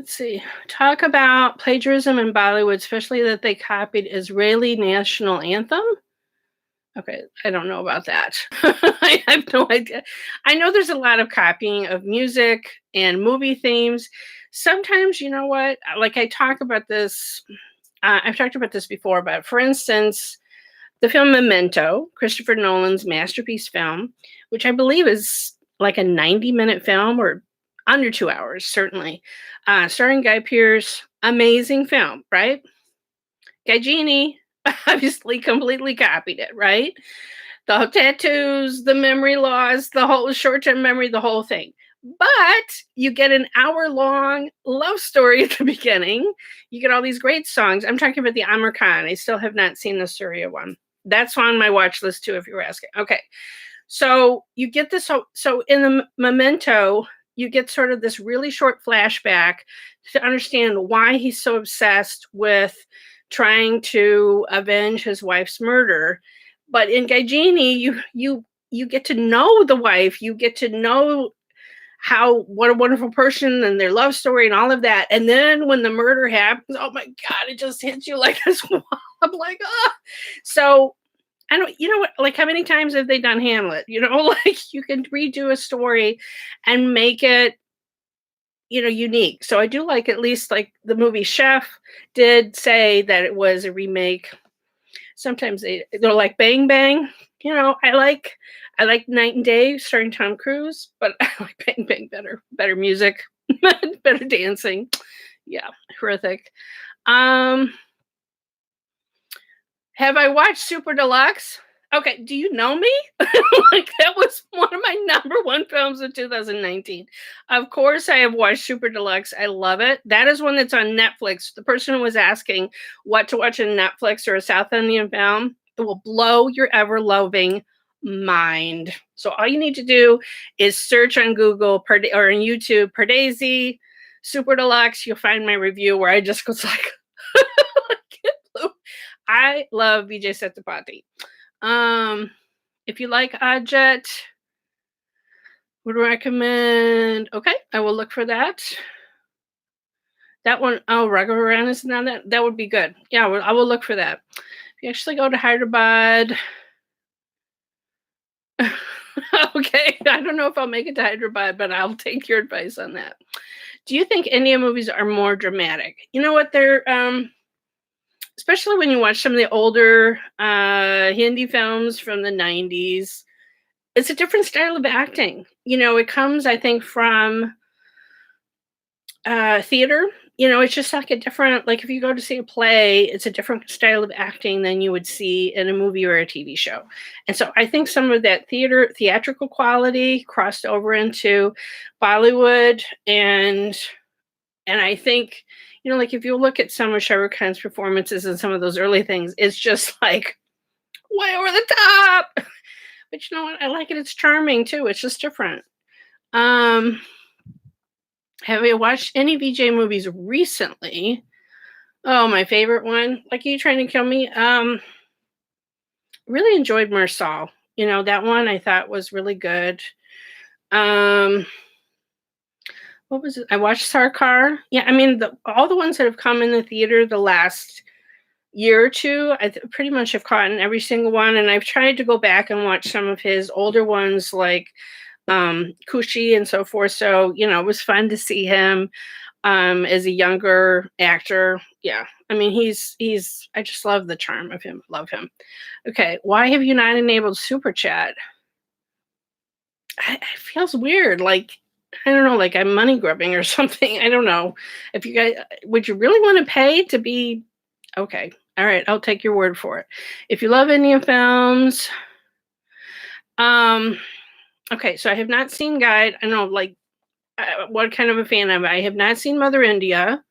see. Talk about plagiarism in Bollywood, especially that they copied Israeli national anthem. Okay, I don't know about that. I have no idea. I know there's a lot of copying of music and movie themes. Sometimes, you know what? Like I talk about this, I've talked about this before, but for instance, the film Memento, Christopher Nolan's masterpiece film, which I believe is like a 90-minute film or under 2 hours, certainly, starring Guy Pearce. Amazing film, right? Guy Genie obviously completely copied it, right? The tattoos, the memory loss, the whole short-term memory, the whole thing. But you get an hour-long love story at the beginning. You get all these great songs. I'm talking about the Amir Khan. I still have not seen the Surya one. That's on my watch list too, if you were asking. Okay. So you get this. So in the Memento, you get sort of this really short flashback to understand why he's so obsessed with trying to avenge his wife's murder. But in Gaijini, you get to know the wife, you get to know what a wonderful person and their love story and all of that. And then when the murder happens, oh my God, it just hits you like a swamp. Like, ah. So I don't, you know what, like how many times have they done Hamlet? You know, like you can redo a story and make it, unique. So I do like at least like the movie Chef did say that it was a remake. Sometimes they're like Bang Bang. I like Night and Day starring Tom Cruise, but I like Bang Bang better. Better music, better dancing. Yeah, horrific. Um, have I watched Super Deluxe? Okay, do you know me? Like that was one of my number one films of 2019. Of course, I have watched Super Deluxe. I love it. That is one that's on Netflix. The person who was asking what to watch on Netflix or a South Indian film, it will blow your ever loving mind. So all you need to do is search on Google or on YouTube Pardesi Super Deluxe. You'll find my review where I just was like, I love Vijay Sethupathi. If you like Ajit, would recommend. Okay, I will look for that. That one, oh, Raghuvaran is not that. That would be good. Yeah, I will look for that. If you actually go to Hyderabad, okay, I don't know if I'll make it to Hyderabad, but I'll take your advice on that. Do you think Indian movies are more dramatic? You know what? They're especially when you watch some of the older Hindi films from the 90s. It's a different style of acting. It comes, I think, from theater. It's just like a different, like if you go to see a play, it's a different style of acting than you would see in a movie or a TV show. And so I think some of that theatrical quality crossed over into Bollywood. And I think, like if you look at some of Shah Rukh Khan's performances and some of those early things, it's just like way over the top. But you know what? I like it. It's charming too. It's just different. Have you watched any VJ movies recently? Oh, my favorite one. Like, Are You Trying to Kill Me? Really enjoyed Mersal. That one I thought was really good. What was it? I watched Sarkar. Yeah, I mean, all the ones that have come in the theater the last year or two, I pretty much have caught in every single one. And I've tried to go back and watch some of his older ones like Kushi and so forth. So, it was fun to see him as a younger actor. Yeah. I mean, I just love the charm of him. Love him. Okay. Why have you not enabled Super Chat? It feels weird. Like, I don't know, like I'm money grubbing or something. I don't know. If you guys, would you really want to pay to be okay? All right, I'll take your word for it. If you love Indian films, okay, so I have not seen Guide. I know, like what kind of a fan am I? I have not seen Mother India.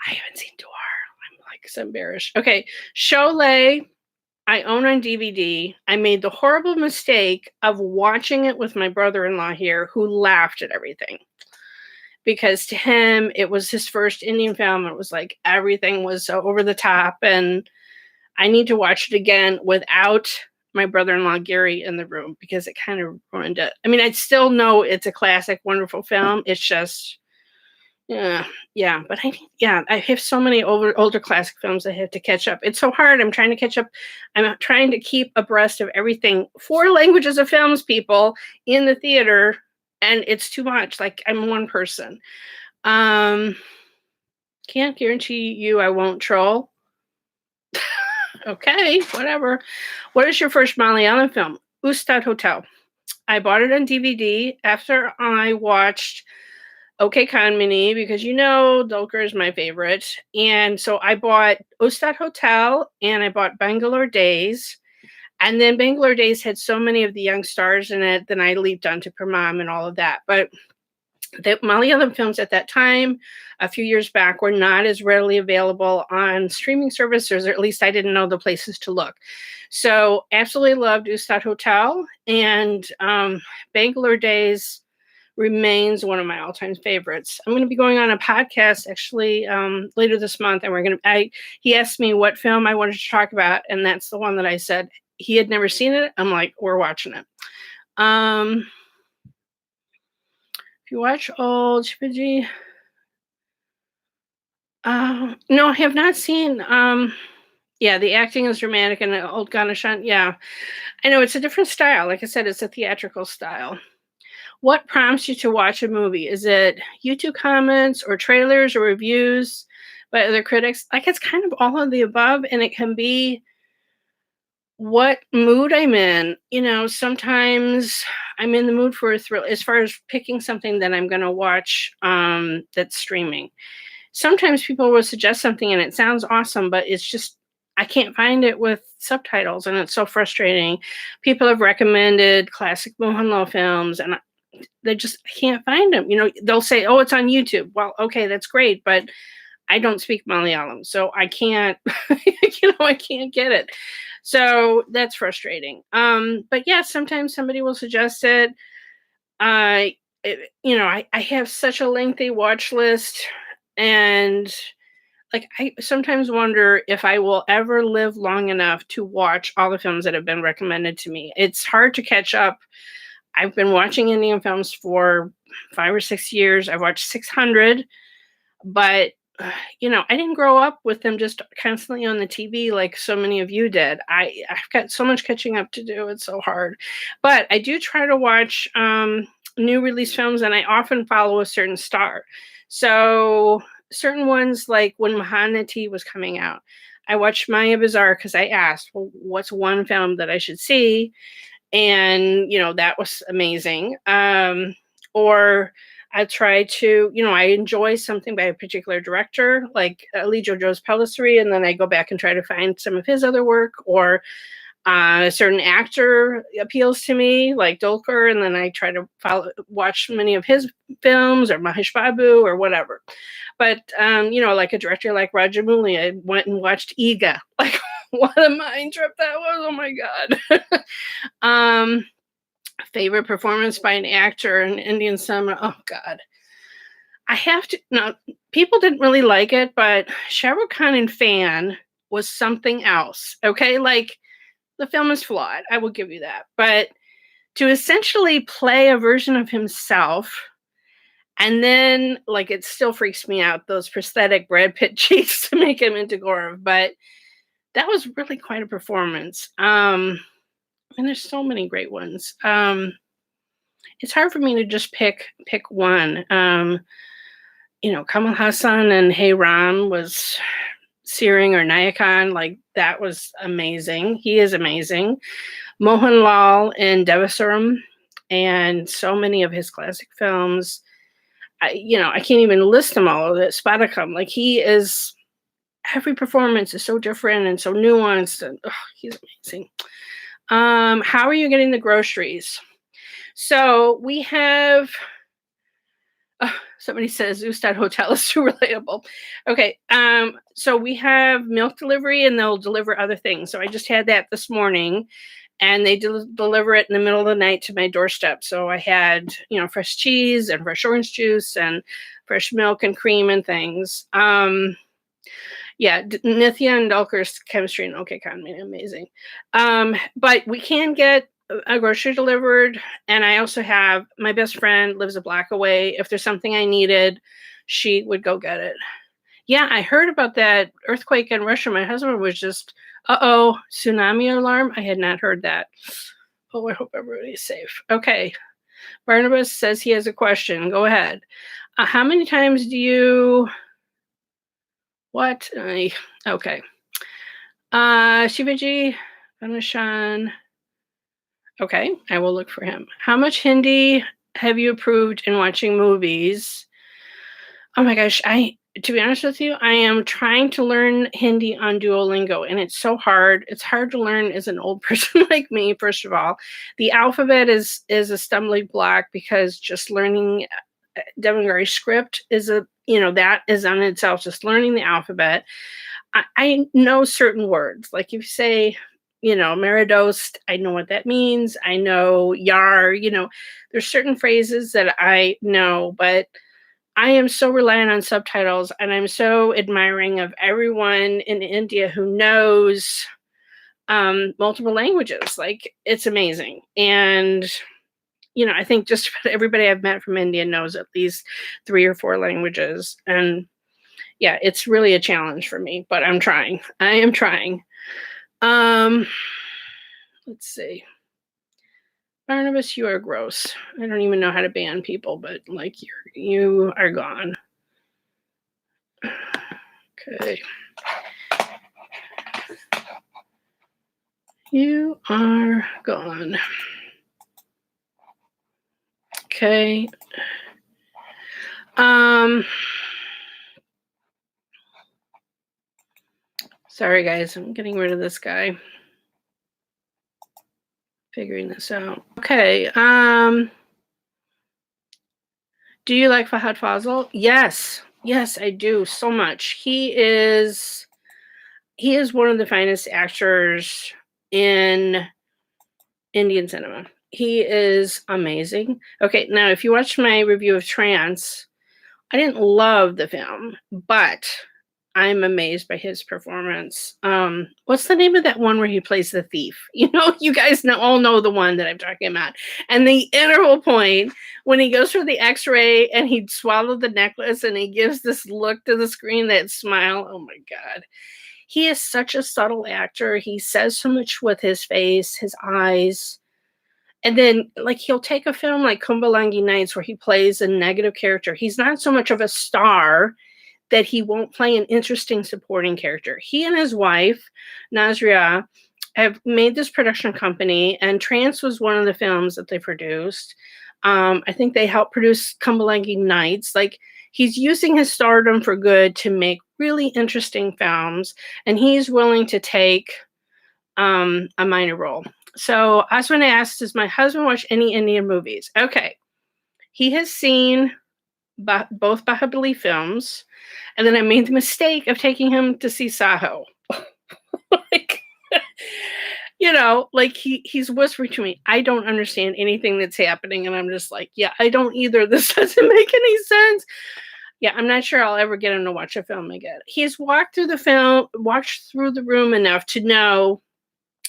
I haven't seen Dwar. I'm like so embarrassed. Okay, Sholay, I own on DVD. I made the horrible mistake of watching it with my brother-in-law here, who laughed at everything because to him it was his first Indian film. It was like everything was so over the top, and I need to watch it again without my brother-in-law Gary in the room because it kind of ruined it. I mean, I still know it's a classic, wonderful film. It's just, yeah. But I have so many older classic films I have to catch up. It's so hard. I'm trying to catch up. I'm trying to keep abreast of everything. 4 languages of films, people in the theater, and it's too much. Like I'm one person. Can't guarantee you I won't troll. Okay, whatever. What is your first Malayalam film? Ustad Hotel. I bought it on DVD after I watched OK Kanmani because Dulquer is my favorite. And so I bought Ustad Hotel and I bought Bangalore Days. And then Bangalore Days had so many of the young stars in it, then I leaped onto Pramam and all of that. But the Malayalam films at that time, a few years back, were not as readily available on streaming services, or at least I didn't know the places to look. So absolutely loved Ustad Hotel, and Bangalore Days remains one of my all-time favorites. I'm going to be going on a podcast actually later this month, and he asked me what film I wanted to talk about, and that's the one that I said he had never seen it. I'm like, we're watching it. If you watch old Chipaji, no, I have not seen. The acting is dramatic and old Ganeshan. Yeah, I know it's a different style. Like I said, it's a theatrical style. What prompts you to watch a movie? Is it YouTube comments or trailers or reviews by other critics? Like it's kind of all of the above, and it can be what mood I'm in. Sometimes I'm in the mood for a thrill as far as picking something that I'm going to watch that's streaming. Sometimes people will suggest something and it sounds awesome, but it's just, I can't find it with subtitles and it's so frustrating. People have recommended classic Mohanlal films and I can't find them. They'll say, oh, it's on YouTube. Well, okay, that's great, but I don't speak Malayalam, so I can't, I can't get it. So that's frustrating. But yeah, sometimes somebody will suggest it. I have such a lengthy watch list, and like I sometimes wonder if I will ever live long enough to watch all the films that have been recommended to me. It's hard to catch up. I've been watching Indian films for 5 or 6 years. I've watched 600, but I didn't grow up with them just constantly on the TV like so many of you did. I've got so much catching up to do. It's so hard. But I do try to watch new release films, and I often follow a certain star. So certain ones, like when Mahanati was coming out, I watched Maya Bazaar because I asked, well, what's one film that I should see? And, that was amazing. Or I try to, I enjoy something by a particular director, like Lee Jojo's Pellicery, and then I go back and try to find some of his other work, or a certain actor appeals to me, like Dulquer, and then I try to watch many of his films, or Mahesh Babu, or whatever. But, like a director like Rajamouli, I went and watched Iga. Like, what a mind trip that was. Oh, my God. Favorite performance by an actor in Indian cinema. Oh God. I have to no, people didn't really like it, but Shah Rukh Khan in Fan was something else. Okay. Like the film is flawed. I will give you that. But to essentially play a version of himself, and then like it still freaks me out, those prosthetic Brad Pitt cheeks to make him into Gaurav. But that was really quite a performance. And there's so many great ones. It's hard for me to just pick one. Kamal Hassan and Hey Ram was searing, or Nayakan, like that was amazing. He is amazing. Mohanlal in Devasuram, and so many of his classic films. I can't even list them all. That Spadakam, like he is. Every performance is so different and so nuanced, and he's amazing. How are you getting the groceries? So we have Somebody says Ustad Hotel is too relatable. Okay, so we have milk delivery and they'll deliver other things. So I just had that this morning and they deliver it in the middle of the night to my doorstep. So I had, fresh cheese and fresh orange juice and fresh milk and cream and things. Yeah, Nithya and Dulker's chemistry and OK Economy, amazing. But we can get a grocery delivered, and I also have my best friend lives a block away. If there's something I needed, she would go get it. Yeah, I heard about that earthquake in Russia. My husband was just, tsunami alarm. I had not heard that. Oh, I hope everybody's safe. Okay. Barnabas says he has a question. Go ahead. How many times do you... What? Okay. Shivaji, Anushan. Okay, I will look for him. How much Hindi have you approved in watching movies? Oh my gosh, to be honest with you, I am trying to learn Hindi on Duolingo, and it's so hard. It's hard to learn as an old person like me, first of all. The alphabet is a stumbling block because just learning Devanagari script is that is on itself, just learning the alphabet. I know certain words. Like if you say, Meridost, I know what that means. I know yar, there's certain phrases that I know, but I am so reliant on subtitles and I'm so admiring of everyone in India who knows multiple languages. Like it's amazing. And I think just about everybody I've met from India knows at least 3 or 4 languages. And yeah, it's really a challenge for me, but I'm trying. I am trying. Let's see. Barnabas, you are gross. I don't even know how to ban people, but like you are gone. Okay. You are gone. Okay. Sorry guys, I'm getting rid of this guy. Figuring this out. Okay. Do you like Fahad Fazil? Yes. Yes, I do so much. He is one of the finest actors in Indian cinema. He is amazing. Okay, now if you watch my review of Trance, I didn't love the film, but I'm amazed by his performance. What's the name of that one where he plays the thief? You guys all know the one that I'm talking about. And the interval point when he goes for the X-ray and he'd swallowed the necklace and he gives this look to the screen, that smile. Oh my God. He is such a subtle actor. He says so much with his face, his eyes. And then, like, he'll take a film like Kumbalangi Nights where he plays a negative character. He's not so much of a star that he won't play an interesting supporting character. He and his wife, Nazria, have made this production company, and Trance was one of the films that they produced. I think they helped produce Kumbalangi Nights. Like, he's using his stardom for good to make really interesting films, and he's willing to take a minor role. So Aswin asked, does my husband watch any Indian movies? Okay. He has seen both Bahubali films, and then I made the mistake of taking him to see Saho. Like, he's whispering to me, I don't understand anything that's happening. And I'm just like, yeah, I don't either. This doesn't make any sense. Yeah, I'm not sure I'll ever get him to watch a film again. He's watched through the room enough to know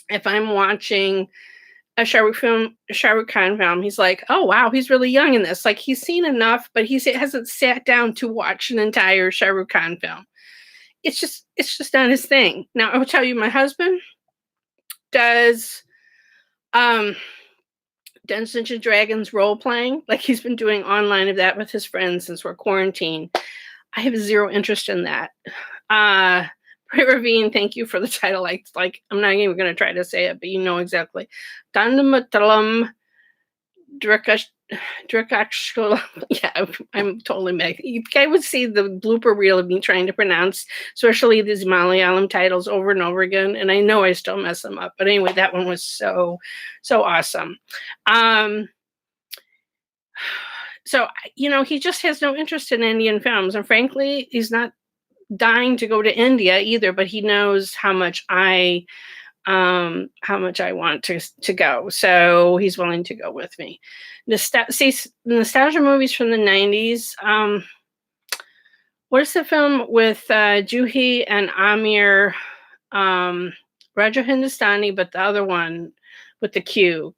if I'm watching a Shah Rukh Khan film, he's like, oh wow, he's really young in this. Like, he's seen enough, but he hasn't sat down to watch an entire Shah Rukh Khan film. It's just not his thing. Now, I will tell you, my husband does Dungeons and Dragons role playing. Like, he's been doing online of that with his friends since we're quarantined. I have zero interest in that. Ravine, thank you for the title. Like I'm not even going to try to say it, but you know exactly. Dandamatalam Drakash. Yeah, I'm totally mad. You guys would see the blooper reel of me trying to pronounce, especially these Malayalam titles over and over again, and I know I still mess them up. But anyway, that one was so awesome. So, he just has no interest in Indian films, and frankly, he's not dying to go to India either, but he knows how much I want to go. So he's willing to go with me. Nostalgia movies from the 90s. What's the film with Juhi and Amir, um, Raja Hindustani, but the other one with the Q?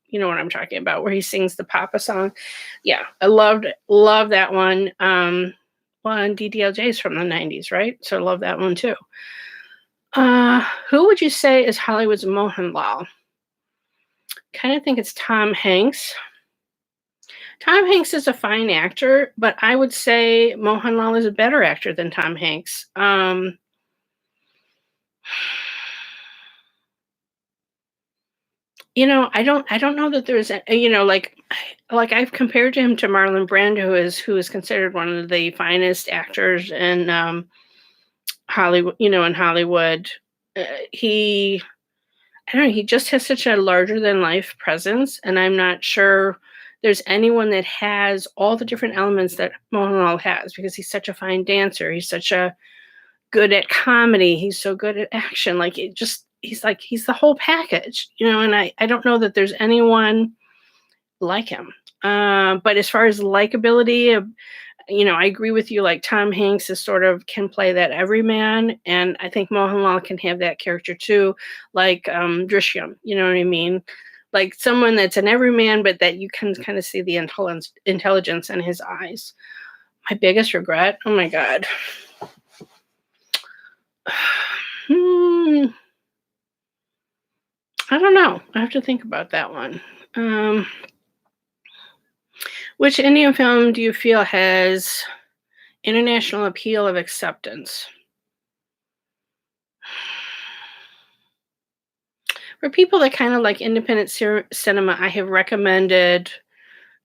You know what I'm talking about, where he sings the Papa song. Yeah, I love that one. Well, and DDLJ is from the 90s, right? So I love that one too. Who would you say is Hollywood's Mohanlal? Kind of think it's Tom Hanks. Tom Hanks is a fine actor, but I would say Mohanlal is a better actor than Tom Hanks. I don't know that there's like I've compared him to Marlon Brando, who is considered one of the finest actors in Hollywood. In Hollywood, he I don't know, he just has such a larger than life presence, and I'm not sure there's anyone that has all the different elements that Mohanlal has, because he's such a fine dancer. He's such a good at comedy. He's so good at action. He's the whole package, and I don't know that there's anyone like him. But as far as likability, I agree with you. Like Tom Hanks is sort of can play that everyman, and I think Mohanlal can have that character too, like Drishyam. You know what I mean? Like someone that's an everyman, but that you can kind of see the intelligence in his eyes. My biggest regret? Oh my god. I don't know. I have to think about that one. Which Indian film do you feel has international appeal of acceptance? For people that kind of like independent cinema, I have recommended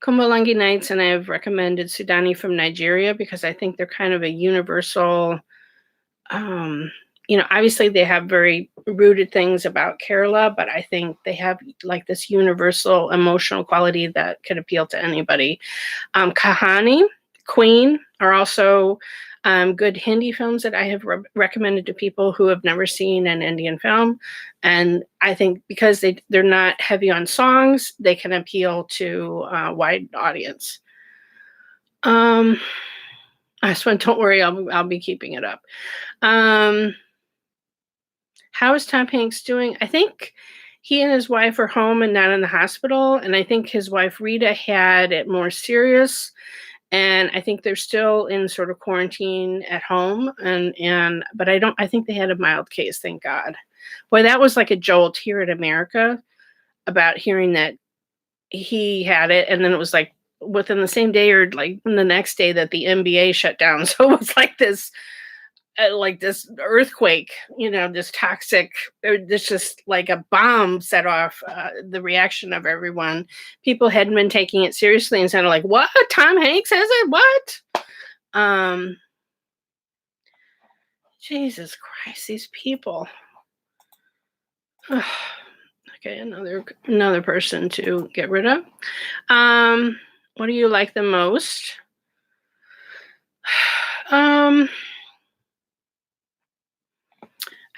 Kumbalangi Nights, and I have recommended Sudani from Nigeria, because I think they're kind of a universal. Obviously they have very rooted things about Kerala, but I think they have like this universal emotional quality that could appeal to anybody. Kahani, Queen are also good Hindi films that I have recommended to people who have never seen an Indian film. And I think because they're not heavy on songs, they can appeal to a wide audience. This one, don't worry, I'll be keeping it up. How is Tom Hanks doing? I think he and his wife are home and not in the hospital. And I think his wife Rita had it more serious. And I think they're still in sort of quarantine at home. But I think they had a mild case, thank God. Boy, that was like a jolt here in America about hearing that he had it. And then it was like within the same day or like the next day that the NBA shut down. So it was like this earthquake, this toxic, this just like a bomb set off the reaction of everyone. People hadn't been taking it seriously and sounded like, what? Tom Hanks has it? What? Jesus Christ, these people. Okay, another person to get rid of. What do you like the most?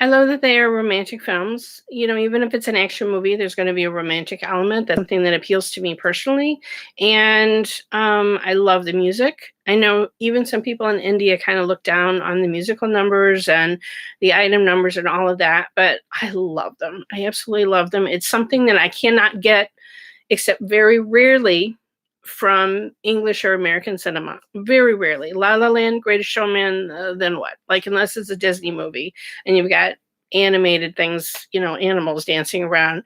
I love that they are romantic films. Even if it's an action movie, there's going to be a romantic element. That's something that appeals to me personally. And I love the music. I know even some people in India kind of look down on the musical numbers and the item numbers and all of that, but I love them. I absolutely love them. It's something that I cannot get except very rarely from English or American cinema. Very rarely. La La Land, Greatest Showman, then what? Like, unless it's a Disney movie and you've got animated things, animals dancing around,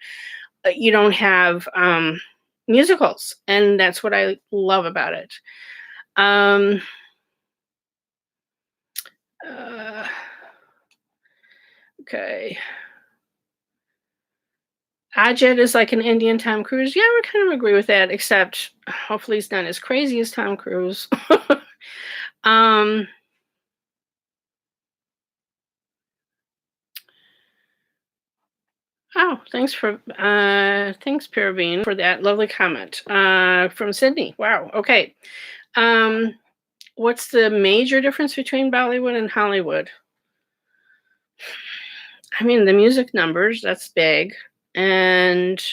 you don't have musicals. And that's what I love about it. Okay. Ajit is like an Indian Tom Cruise. Yeah, I would kind of agree with that, except hopefully he's not as crazy as Tom Cruise. Oh, thanks, Paravine, for that lovely comment from Sydney. Wow. Okay. Um, what's the major difference between Bollywood and Hollywood? I mean, the music numbers, that's big. And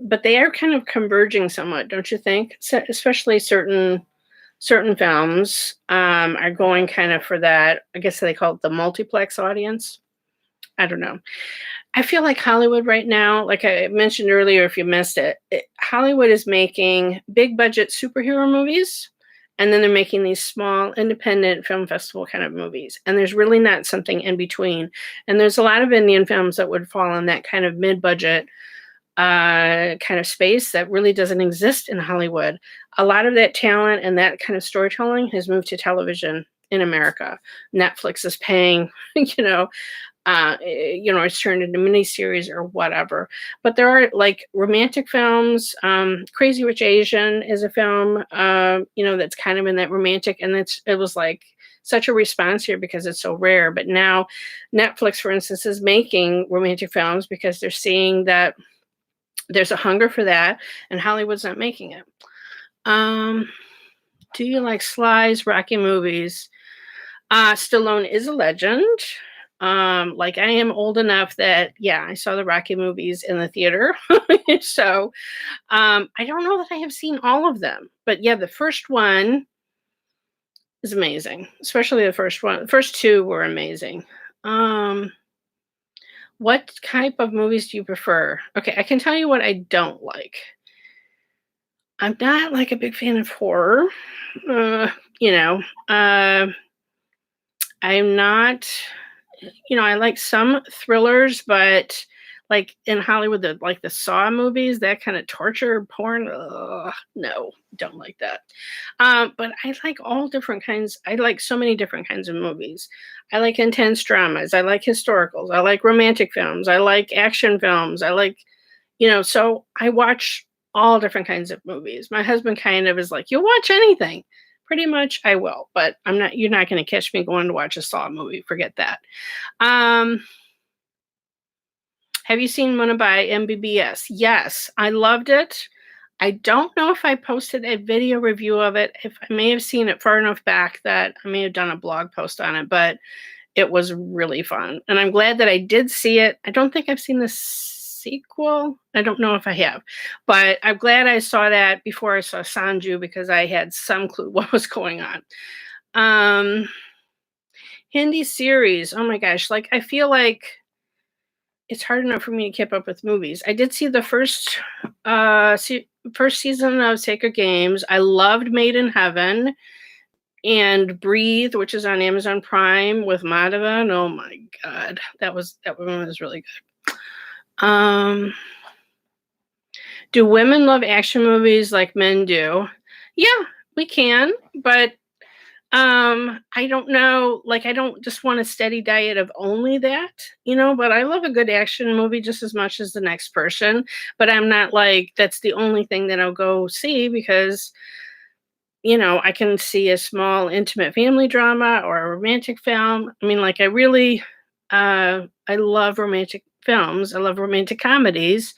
but they are kind of converging somewhat, don't you think? Especially certain films are going kind of for that. I guess they call it the multiplex audience. I don't know. I feel like Hollywood right now, like I mentioned earlier, if you missed Hollywood is making big budget superhero movies, and then they're making these small independent film festival kind of movies. And there's really not something in between. And there's a lot of Indian films that would fall in that kind of mid budget kind of space that really doesn't exist in Hollywood. A lot of that talent and that kind of storytelling has moved to television in America. Netflix is paying, you know, it's turned into miniseries or whatever. But there are like romantic films. Crazy Rich Asian is a film, that's kind of in that romantic, and it was like such a response here because it's so rare. But now Netflix, for instance, is making romantic films because they're seeing that there's a hunger for that, and Hollywood's not making it. Do you like Sly's Rocky movies? Stallone is a legend. Like I am old enough that yeah, I saw the Rocky movies in the theater. So I don't know that I have seen all of them, but yeah, the first one is amazing, especially the first one. The first two were amazing. Um, what type of movies do you prefer? Okay, I can tell you what I don't like. I'm not like a big fan of horror. Uh, you know, uh, I'm not I like some thrillers, but like in Hollywood, the Saw movies, that kind of torture porn, ugh, no, don't like that. But I like all different kinds. I like so many different kinds of movies. I like intense dramas. I like historicals. I like romantic films. I like action films. I like, so I watch all different kinds of movies. My husband kind of is like, you'll watch anything. Pretty much I will, but you're not going to catch me going to watch a Saw movie. Forget that. Um, have you seen Mumbai MBBS? Yes, I loved it. I don't know if I posted a video review of it. If I may have seen it far enough back that I may have done a blog post on it, but it was really fun. And I'm glad that I did see it. I don't think I've seen the sequel. I don't know if I have, but I'm glad I saw that before I saw Sanju because I had some clue what was going on. Hindi series. Oh my gosh. Like I feel like it's hard enough for me to keep up with movies. I did see the first season of Sacred Games. I loved Made in Heaven and Breathe, which is on Amazon Prime with Madhavan. Oh my god, that one was really good. Do women love action movies like men do? Yeah, we can, but I don't know, like I don't just want a steady diet of only that, but I love a good action movie just as much as the next person, but I'm not like that's the only thing that I'll go see because I can see a small intimate family drama or a romantic film. I mean, like I love romantic films. I love romantic comedies,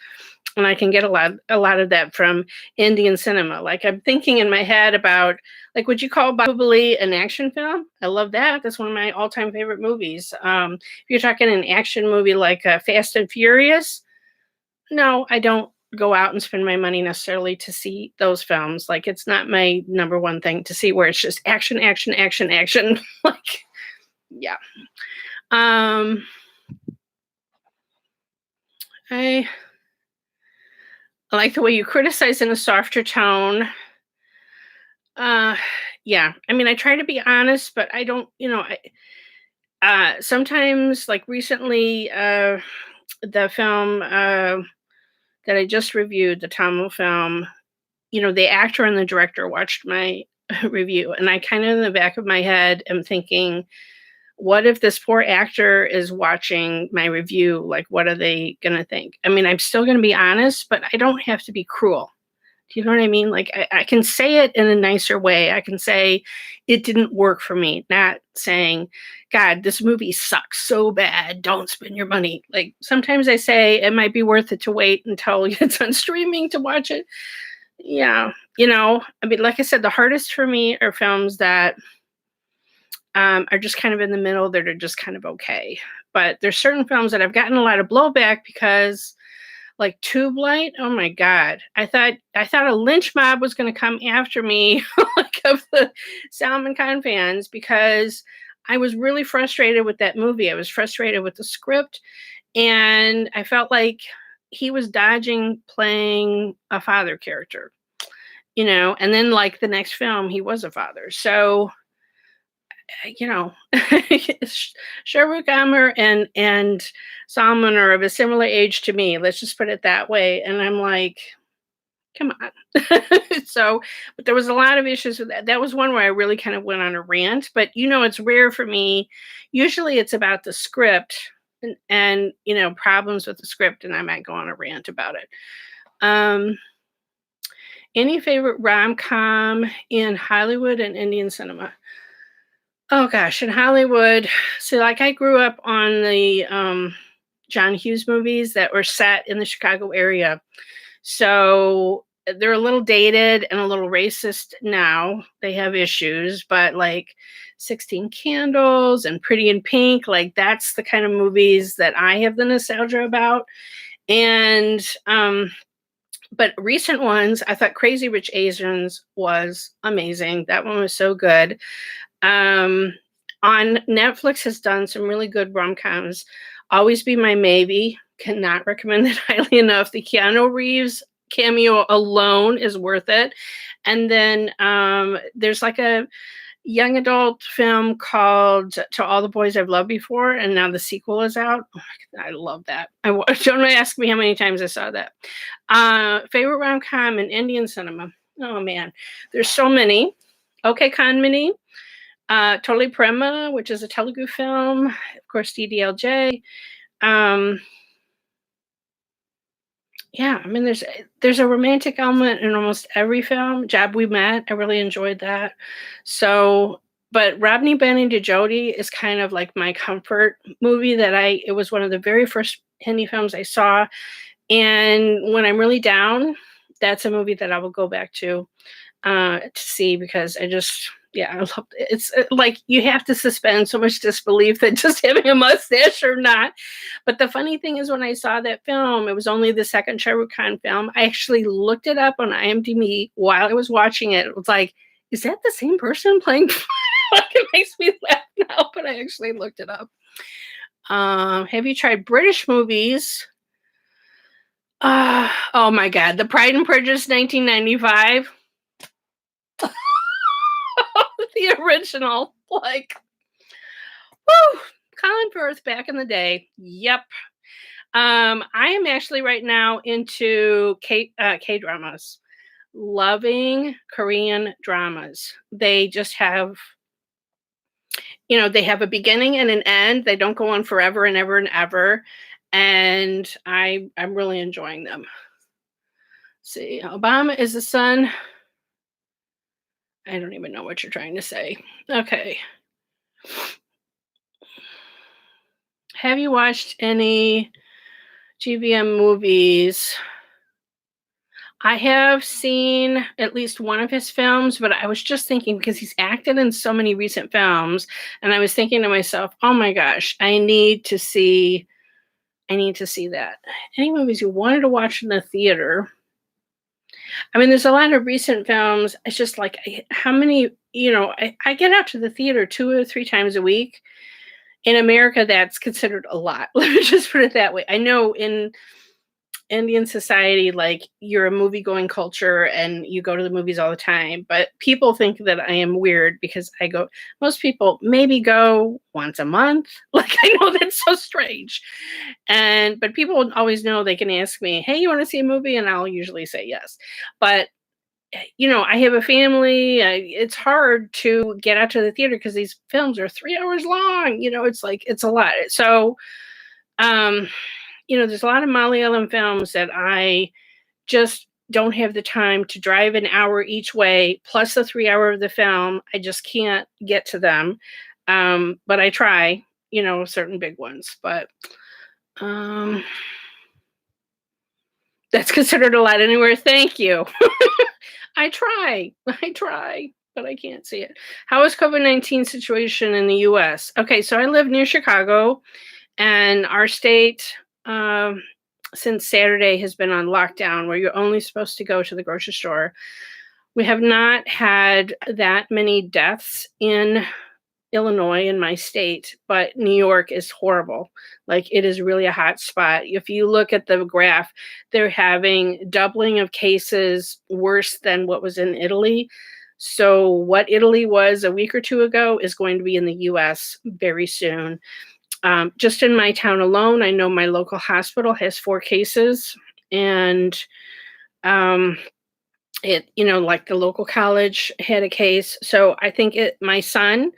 and I can get a lot of that from Indian cinema. Like I'm thinking in my head about like would you call Bahubali an action film? I love that. That's one of my all-time favorite movies. If you're talking an action movie like Fast and Furious, no, I don't go out and spend my money necessarily to see those films. Like it's not my number one thing to see where it's just action, action, action, action. Like, yeah. Um, I like the way you criticize in a softer tone. Uh, yeah. I mean, I try to be honest, but I don't, sometimes like recently, the film, that I just reviewed, the Tamil film, the actor and the director watched my review, and I kind of in the back of my head am thinking, what if this poor actor is watching my review? Like, what are they going to think? I mean, I'm still going to be honest, but I don't have to be cruel. Do you know what I mean? Like I can say it in a nicer way. I can say it didn't work for me, not saying, God, this movie sucks so bad. Don't spend your money. Like sometimes I say it might be worth it to wait until it's on streaming to watch it. Yeah. I mean, like I said, the hardest for me are films that are just kind of in the middle, that are just kind of okay. But there's certain films that I've gotten a lot of blowback because, like Tube Light, oh my god, I thought a lynch mob was going to come after me, like of the Salman Khan fans, because I was really frustrated with that movie. I was frustrated with the script, and I felt like he was dodging playing a father character, and then like the next film, he was a father. So you know, Sherwood Gommer and Salman are of a similar age to me. Let's just put it that way. And I'm like, come on. So, but there was a lot of issues with that. That was one where I really kind of went on a rant. But it's rare for me. Usually, it's about the script and problems with the script, and I might go on a rant about it. Um, any favorite rom com in Hollywood and Indian cinema? Oh gosh, in Hollywood, so like I grew up on the John Hughes movies that were set in the Chicago area. So they're a little dated and a little racist now. They have issues, but like 16 Candles and Pretty in Pink, like that's the kind of movies that I have the nostalgia about. And but recent ones, I thought Crazy Rich Asians was amazing. That one was so good. Um, on Netflix has done some really good rom-coms. Always Be My Maybe. Cannot recommend it highly enough. The Keanu Reeves cameo alone is worth it. And then there's like a young adult film called To All the Boys I've Loved Before, and now the sequel is out. Oh my God, I love that. Don't ask me how many times I saw that. Favorite rom-com in Indian cinema. Oh man, there's so many. Okay, Kanmani. Totally Prema, which is a Telugu film, of course, DDLJ. Um, yeah, I mean, there's a romantic element in almost every film. Jab We Met, I really enjoyed that. So, but Robney Benny Jodi is kind of like my comfort movie. It was one of the very first Hindi films I saw, and when I'm really down, that's a movie that I will go back to see, because I love it. It's like you have to suspend so much disbelief that just having a mustache or not. But the funny thing is, when I saw that film, it was only the second Shah Rukh Khan film. I actually looked it up on IMDb while I was watching it. It was like, is that the same person playing? Like, it makes me laugh now, but I actually looked it up. Have you tried British movies? Oh my God, The Pride and Prejudice 1995. The original, like, woo, Colin Firth back in the day. Yep. I am actually right now into K dramas, loving Korean dramas. They just have, they have a beginning and an end. They don't go on forever and ever and ever, and I'm really enjoying them. See, Obama is the son. I don't even know what you're trying to say. Okay. Have you watched any GVM movies? I have seen at least one of his films, but I was just thinking, because he's acted in so many recent films, and I was thinking to myself, oh my gosh, I need to see that. Any movies you wanted to watch in the theater? I mean, there's a lot of recent films. It's just like, how many, I get out to the theater 2 or 3 times a week. In America, that's considered a lot. Let me just put it that way. I know in Indian society, like, you're a movie going culture and you go to the movies all the time, but people think that I am weird because I go, most people maybe go once a month. Like, I know that's so strange. But people always know they can ask me, hey, you want to see a movie? And I'll usually say yes. But I have a family. It's hard to get out to the theater because these films are 3 hours long. It's like, it's a lot. So, um, there's a lot of Malayalam films that I just don't have the time to drive an hour each way, plus the 3 hour of the film. I just can't get to them. But I try, certain big ones. But um, that's considered a lot anywhere. Thank you. I try. I try, but I can't see it. How is COVID-19 situation in the US? Okay, so I live near Chicago, and our state, since Saturday, has been on lockdown where you're only supposed to go to the grocery store. We have not had that many deaths in Illinois, in my state, but New York is horrible. Like, it is really a hot spot. If you look at the graph, they're having doubling of cases, worse than what was in Italy. So what Italy was a week or two ago is going to be in the US very soon. Just in my town alone, I know my local hospital has 4 cases, and like the local college had a case. So I think my son,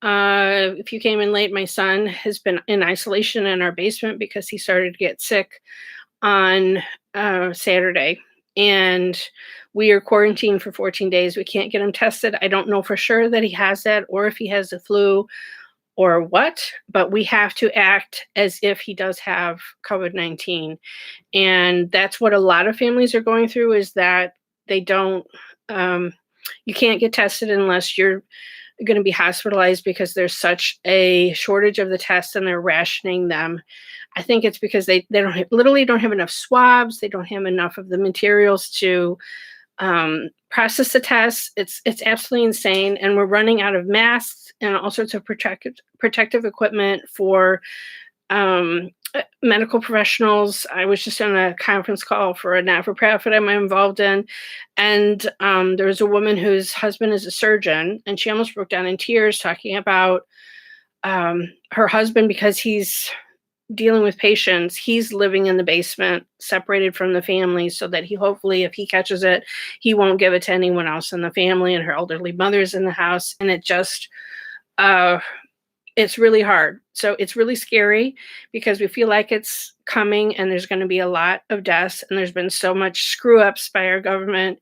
if you came in late, my son has been in isolation in our basement because he started to get sick on Saturday. And we are quarantined for 14 days. We can't get him tested. I don't know for sure that he has that or if he has the flu or what, but we have to act as if he does have COVID-19. And that's what a lot of families are going through, is that they don't, you can't get tested unless you're going to be hospitalized because there's such a shortage of the tests and they're rationing them. I think it's because they literally don't have enough swabs. They don't have enough of the materials to process the tests. It's absolutely insane. And we're running out of masks and all sorts of protective equipment for medical professionals. I was just on a conference call for a not-for-profit I'm involved in, and there was a woman whose husband is a surgeon, and she almost broke down in tears talking about her husband, because he's dealing with patients. He's living in the basement, separated from the family, so that he hopefully, if he catches it, he won't give it to anyone else in the family, and her elderly mother's in the house, and it just it's really hard. So it's really scary because we feel like it's coming and there's going to be a lot of deaths, and there's been so much screw ups by our government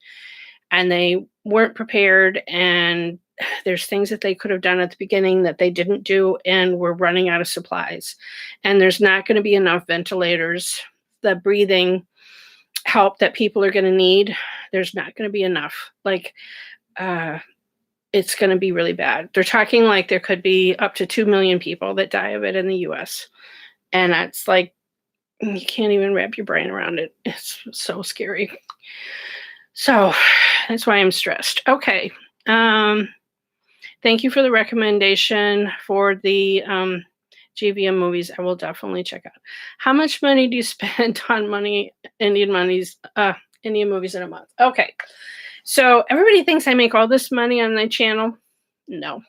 and they weren't prepared, and there's things that they could have done at the beginning that they didn't do, and we're running out of supplies, and there's not going to be enough ventilators. The breathing help that people are going to need, there's not going to be enough. Like, it's going to be really bad. They're talking like there could be up to 2 million people that die of it in the US. And that's like, you can't even wrap your brain around it. It's so scary. So that's why I'm stressed. Okay. Thank you for the recommendation for the GVM movies. I will definitely check out. How much money do you spend on Indian movies in a month? Okay. So everybody thinks I make all this money on my channel. No,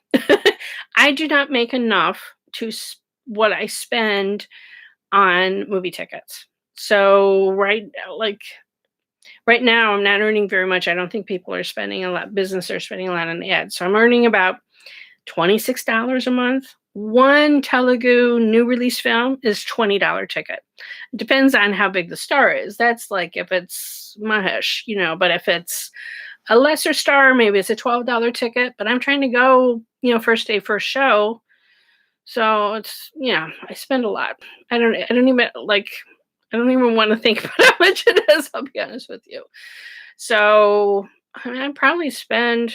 I do not make enough to what I spend on movie tickets. So right now, I'm not earning very much. I don't think people are spending a lot. Business are spending a lot on ads. So I'm earning about $26 a month. One Telugu new release film is $20 ticket. It depends on how big the star is. That's like if it's Mahesh, but if it's a lesser star, maybe it's a $12 ticket. But I'm trying to go, first day, first show. So it's, I spend a lot. I don't even want to think about how much it is, I'll be honest with you. So I probably spend,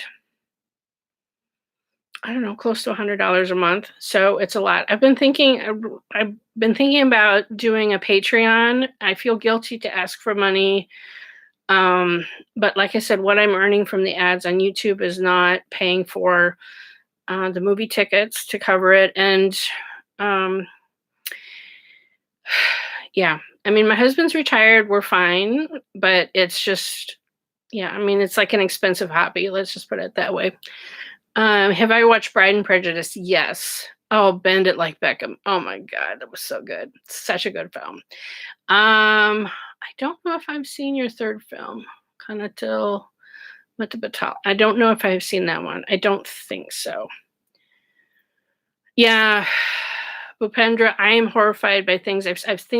I don't know, close to $100 a month. So it's a lot. I've been thinking about doing a Patreon. I feel guilty to ask for money. But like I said, what I'm earning from the ads on YouTube is not paying for the movie tickets to cover it. And yeah, I mean, my husband's retired. We're fine, but it's just, it's like an expensive hobby. Let's just put it that way. Have I watched Pride and Prejudice? Yes. Oh, Bend It Like Beckham. Oh my God, that was so good. Such a good film. I don't know if I've seen your third film, Kanatil Matabatal. I don't know if I've seen that one. I don't think so. Yeah, Bhupendra, I am horrified by things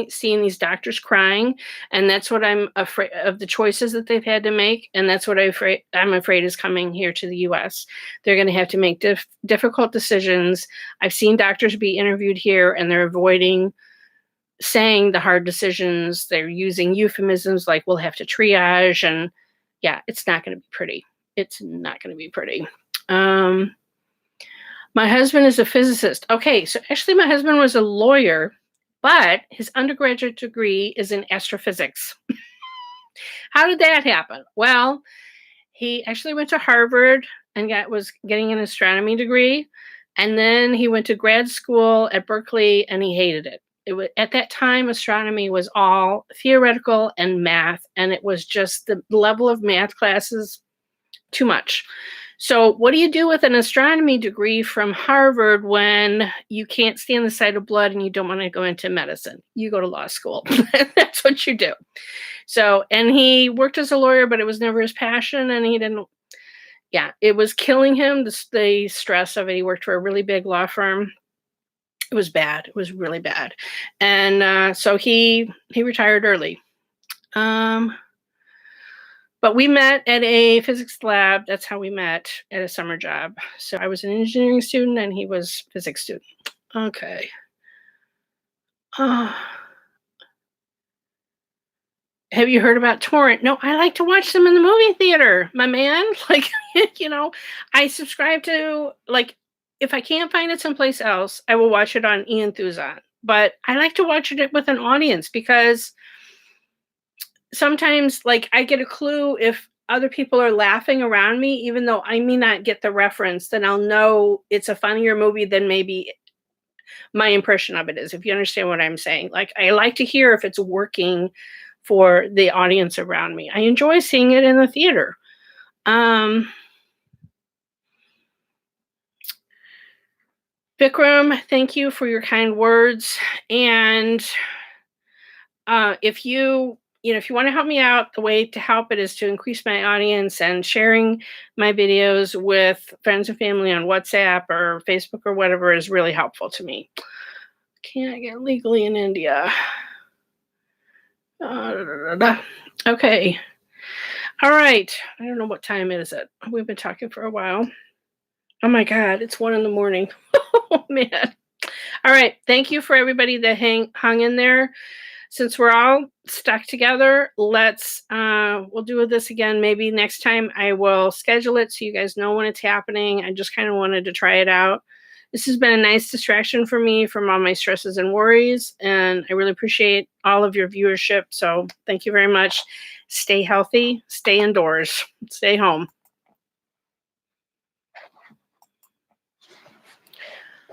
seen these doctors crying, and that's what I'm afraid of, the choices that they've had to make, and that's what I'm afraid is coming here to the U.S. They're going to have to make difficult decisions. I've seen doctors be interviewed here, and they're avoiding saying the hard decisions. They're using euphemisms like we'll have to triage, and yeah, it's not going to be pretty. It's not going to be pretty. My husband is a physicist. Okay, so actually my husband was a lawyer, but his undergraduate degree is in astrophysics. How did that happen? Well, he actually went to Harvard and was getting an astronomy degree, and then he went to grad school at Berkeley and he hated it. At that time, astronomy was all theoretical and math, and it was just the level of math classes too much. So what do you do with an astronomy degree from Harvard when you can't stand the sight of blood and you don't want to go into medicine? You go to law school. That's what you do. So, and he worked as a lawyer, but it was never his passion, and he didn't, it was killing him, the stress of it. He worked for a really big law firm. It was bad. It was really bad. And so he retired early. But we met at a physics lab. That's how we met, at a summer job. So I was an engineering student and he was a physics student. Okay. Have you heard about Torrent? No, I like to watch them in the movie theater, my man. Like, I subscribe to, like, if I can't find it someplace else, I will watch it on eEnthusOn. But I like to watch it with an audience because sometimes, like, I get a clue if other people are laughing around me, even though I may not get the reference, then I'll know it's a funnier movie than maybe my impression of it is, if you understand what I'm saying. Like, I like to hear if it's working for the audience around me. I enjoy seeing it in the theater. Vikram, thank you for your kind words. And if you want to help me out, the way to help it is to increase my audience, and sharing my videos with friends and family on WhatsApp or Facebook or whatever is really helpful to me. Can't get legally in India. Okay. All right. I don't know what time it is. We've been talking for a while. Oh my God, it's 1 a.m. Oh man. All right. Thank you for everybody that hung in there. Since we're all stuck together, we'll do this again. Maybe next time I will schedule it so you guys know when it's happening. I just kind of wanted to try it out. This has been a nice distraction for me from all my stresses and worries, and I really appreciate all of your viewership. So thank you very much. Stay healthy, stay indoors, stay home.